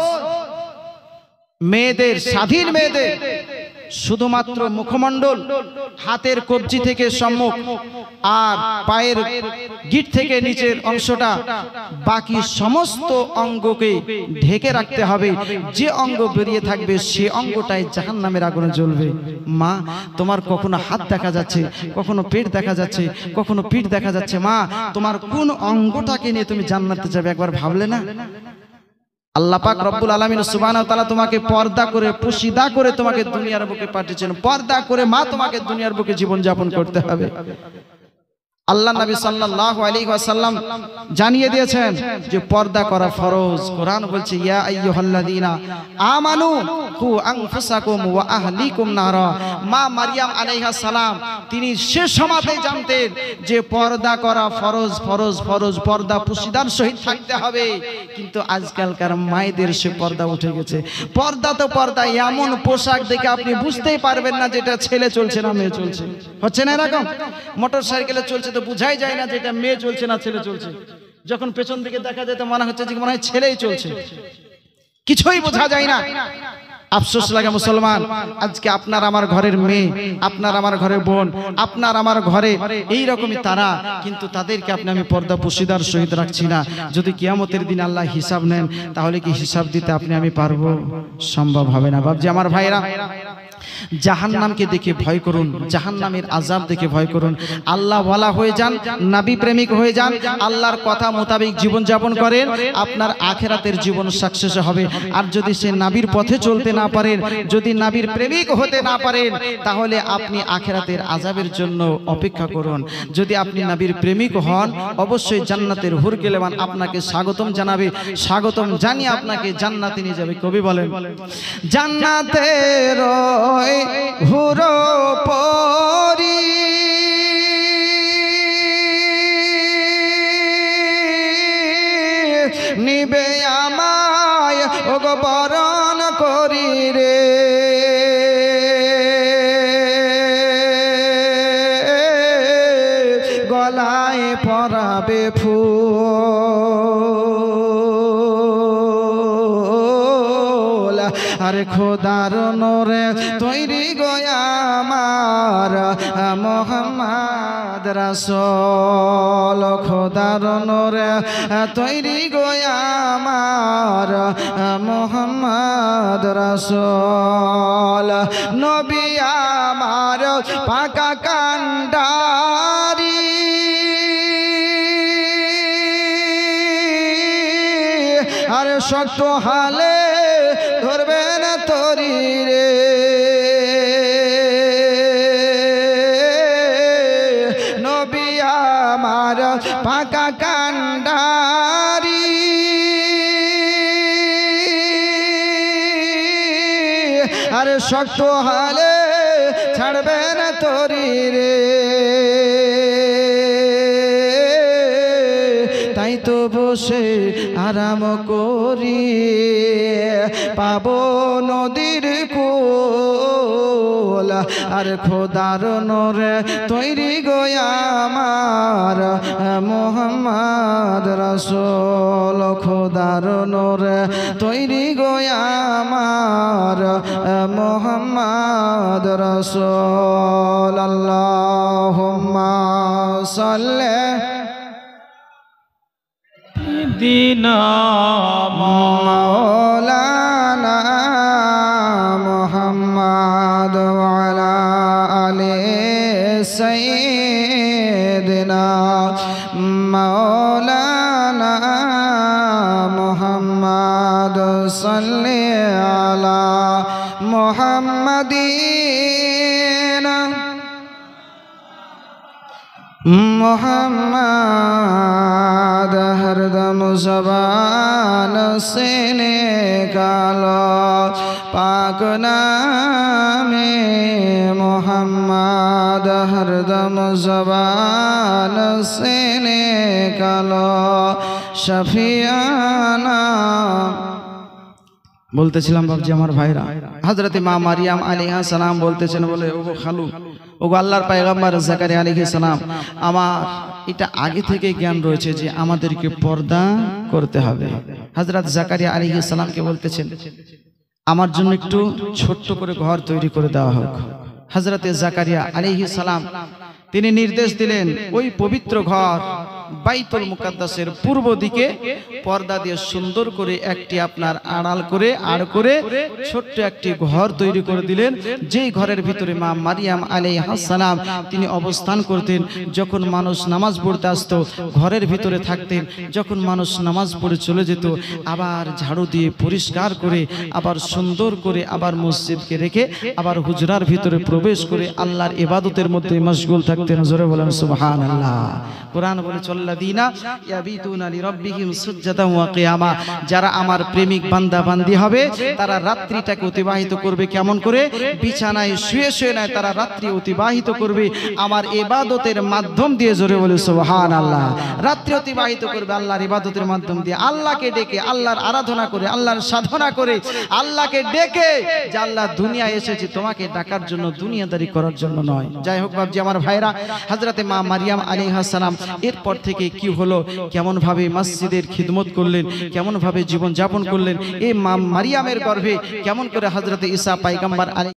মেয়েদের, স্বাধীন মেয়েদের শুধুমাত্র মুখমণ্ডল, হাতের কবজি থেকে সম্মুখ আর পায়ের গিট থেকে নিচের অংশটা, বাকি সমস্ত অঙ্গকে ঢেকে রাখতে হবে। যে অঙ্গ বেরিয়ে থাকবে সে অঙ্গটাই জাহান্নামের আগুনে জ্বলবে। মা, তোমার কখনো হাত দেখা যাচ্ছে, কখনো পেট দেখা যাচ্ছে, কখনো পিঠ দেখা যাচ্ছে, মা তোমার কোন অঙ্গটাকে নিয়ে তুমি জান্নাতে যাবে একবার ভাবলে না? আল্লাহ পাক রব্বুল আলামিন সুবহানাহু ওয়া তাআলা তোমাকে পর্দা করে পুশিদা করে তোমাকে দুনিয়ার বুকে পাঠিয়েছেন। পর্দা করে মা তোমাকে দুনিয়ার বুকে জীবন যাপন করতে হবে। আল্লাহ নবী সাল্লাল্লাহু আলাইহি ওয়াসাল্লাম জানিয়ে দিয়েছেন যে পর্দা করা ফরজ। কোরআন বলছে, ইয়া আইয়ুহাল্লাযীনা আমানু কু আনফুসাকুম ওয়া আহলিকুম নারা। মা মারইয়াম আলাইহিস সালাম তিনি সে সময়তেই জানতেন যে পর্দা করা ফরজ, ফরজ, ফরজ, পর্দা পুশিদার সহিত থাকতে হবে। কিন্তু আজকালকার মায়েদের সে পর্দা উঠে গেছে। পর্দা তো পর্দা, এমন পোশাক দেখে আপনি বুঝতেই পারবেন না যেটা ছেলে চলছে না মেয়ে চলছে। হচ্ছে না এরকম? মোটরসাইকেলে চলছে তো বুঝাই যায় না যে এটা মেয়ে চলছে না ছেলে চলছে। যখন পেছন দিকে দেখা যায় তো মনে হচ্ছে যে মনে হয় ছেলেই চলছে, কিছুই বোঝা যায় না। আফসোস লাগে মুসলমান, আজকে আপনার আমার ঘরের মেয়ে, আপনার আমার ঘরের বোন, আপনার আমার ঘরে এইরকমই তারা, কিন্তু তাদেরকে আমি পর্দা পুশিদার সহিত রাখছি না। যদি কিয়ামতের দিন আল্লাহ হিসাব নেন তাহলে কি হিসাব দিতে আপনি পারবো? সম্ভব হবে না। বাবজি আমার ভাইরা, জাহান্নামকে দেখে ভয় করুন, জাহান্নামের আযাব দেখে ভয় করুন। আল্লাহ ওয়ালা হয়ে যান, নবী প্রেমিক হয়ে যান, আল্লাহর কথা মোতাবেক জীবন যাপন করেন, আপনার আখিরাতের জীবন সাকসেস হবে। আর যদি সে নবীর পথে চলতে না পারেন, যদি নবীর প্রেমিক হতে না পারেন, তাহলে আপনি আখিরাতের আযাবের জন্য অপেক্ষা করুন। যদি আপনি নবীর প্রেমিক হন, অবশ্যই জান্নাতের হুর গেলেমান আপনাকে স্বাগতম জানাবে, স্বাগতম জানিয়ে আপনাকে জান্নাতে নিয়ে যাবে। কবি বলেন, জান্নাতের হুরো পরি নিবে আমায় ওগো বরণ করি রে, গলায় পরাবে ফুল, আরে খোদার নূরে তৈরি গয়া আমার মোহাম্মদ রাসূল, খোদার নূরে তৈরি গয়া আমার মোহাম্মদ রাসূল, নবী আমার পাকা কান্ডারি, আরে শক্ত হালে ধরবে না তরি রে, নবী আমার পাকা কান্ডারি, আরে শক্ত হালে ছাড়বে না তরি রে। তাই তো বসে আরাম করি পাবো নদীর কোল আর খোদার নূরে তৈরি গোয়া আমার মোহাম্মদ রাসূল খোদার নূরে তৈরি গোয়া আমার মোহাম্মদ রাসূল আল্লাহুম্মা সাল্লি দিনা মাওলানা মুহাম্মদ ওয়া আলা আলি সাইয়্যিদিনা মাওলানা মুহাম্মদ সাল্লি আলা মুহাম্মাদিন मोहम्मद हरदम ज़बान से निकालो पाक नामे मोहम्मद हरदम ज़बान से निकालो शफियाना বলতেছিলাম বাবজি আমার ভাইরা হযরতে মা মারিয়াম আলাইহিস সালাম বলতেছেন বলে ওগো খালু ওগো আল্লাহর পয়গম্বর জাকারিয়া আলাইহিস সালাম আমার এটা আগে থেকে জ্ঞান রয়েছে যে আমাদেরকে পর্দা করতে হবে হযরত জাকারিয়া আলাইহিস সালামকে বলতেছেন আমার জন্য একটু ছোট্ট করে ঘর তৈরি করে দেওয়া হোক হযরতে জাকারিয়া আলাইহিস সালাম তিনি নির্দেশ দিলেন ওই পবিত্র ঘর বাইতুল মুকাদ্দাসের পূর্ব দিকে পর্দা দিয়ে সুন্দর করে একটি আপনার আড়াল করে ছোট্ট একটি ঘর তৈরি করে দিলেন যেই ঘরের ভিতরে মা মারিয়াম আলাইহিস সালাম তিনি অবস্থান করতেন যখন মানুষ নামাজ পড়তে আসতো ঘরের ভিতরে থাকতেন যখন মানুষ নামাজ পড়ে চলে যেত আবার ঝাড়ু দিয়ে পরিষ্কার করে আবার সুন্দর করে আবার মসজিদকে রেখে আবার হুজরার ভিতরে প্রবেশ করে আল্লাহর ইবাদতের মধ্যে মশগুল থাকতেন জোরে বলেন সুবহানাল্লাহ কোরআন বলে চল্লাদিনা ইয়াবিতুনা লিরাব্বিহিম সুজদান ওয়া কিয়ামা যারা আমার প্রেমিক বান্দা বান্দি হবে তারা রাত্রিটাকে অতিবাহিত করবে কেমন করে বিছানায় শুয়ে শুয়ে নয় তারা রাত্রি অতিবাহিত করবে আমার ইবাদতের মাধ্যম দিয়ে জোরে বলে সুবহানাল্লাহ রাত্রি অতিবাহিত করবে আল্লাহর ইবাদতের মাধ্যম দিয়ে আল্লাহকে ডেকে আল্লাহর আরাধনা করে আল্লাহর সাধনা করে আল্লাহকে ডেকে যে আল্লাহ দুনিয়ায় এসেছি তোমাকে ডাকার জন্য দুনিয়াদারি করার জন্য নয় যাই হোক বাবজি আমার ভাইরা হযরতে মা মারিয়াম আলাইহিস সালাম এরপর থেকে কি হলো কেমন ভাবে মসজিদের খিদমত করলেন কেমন ভাবে জীবন যাপন করলেন এই মা মারিয়ামের গর্ভে কেমন করে হযরতে ঈসা পয়গম্বর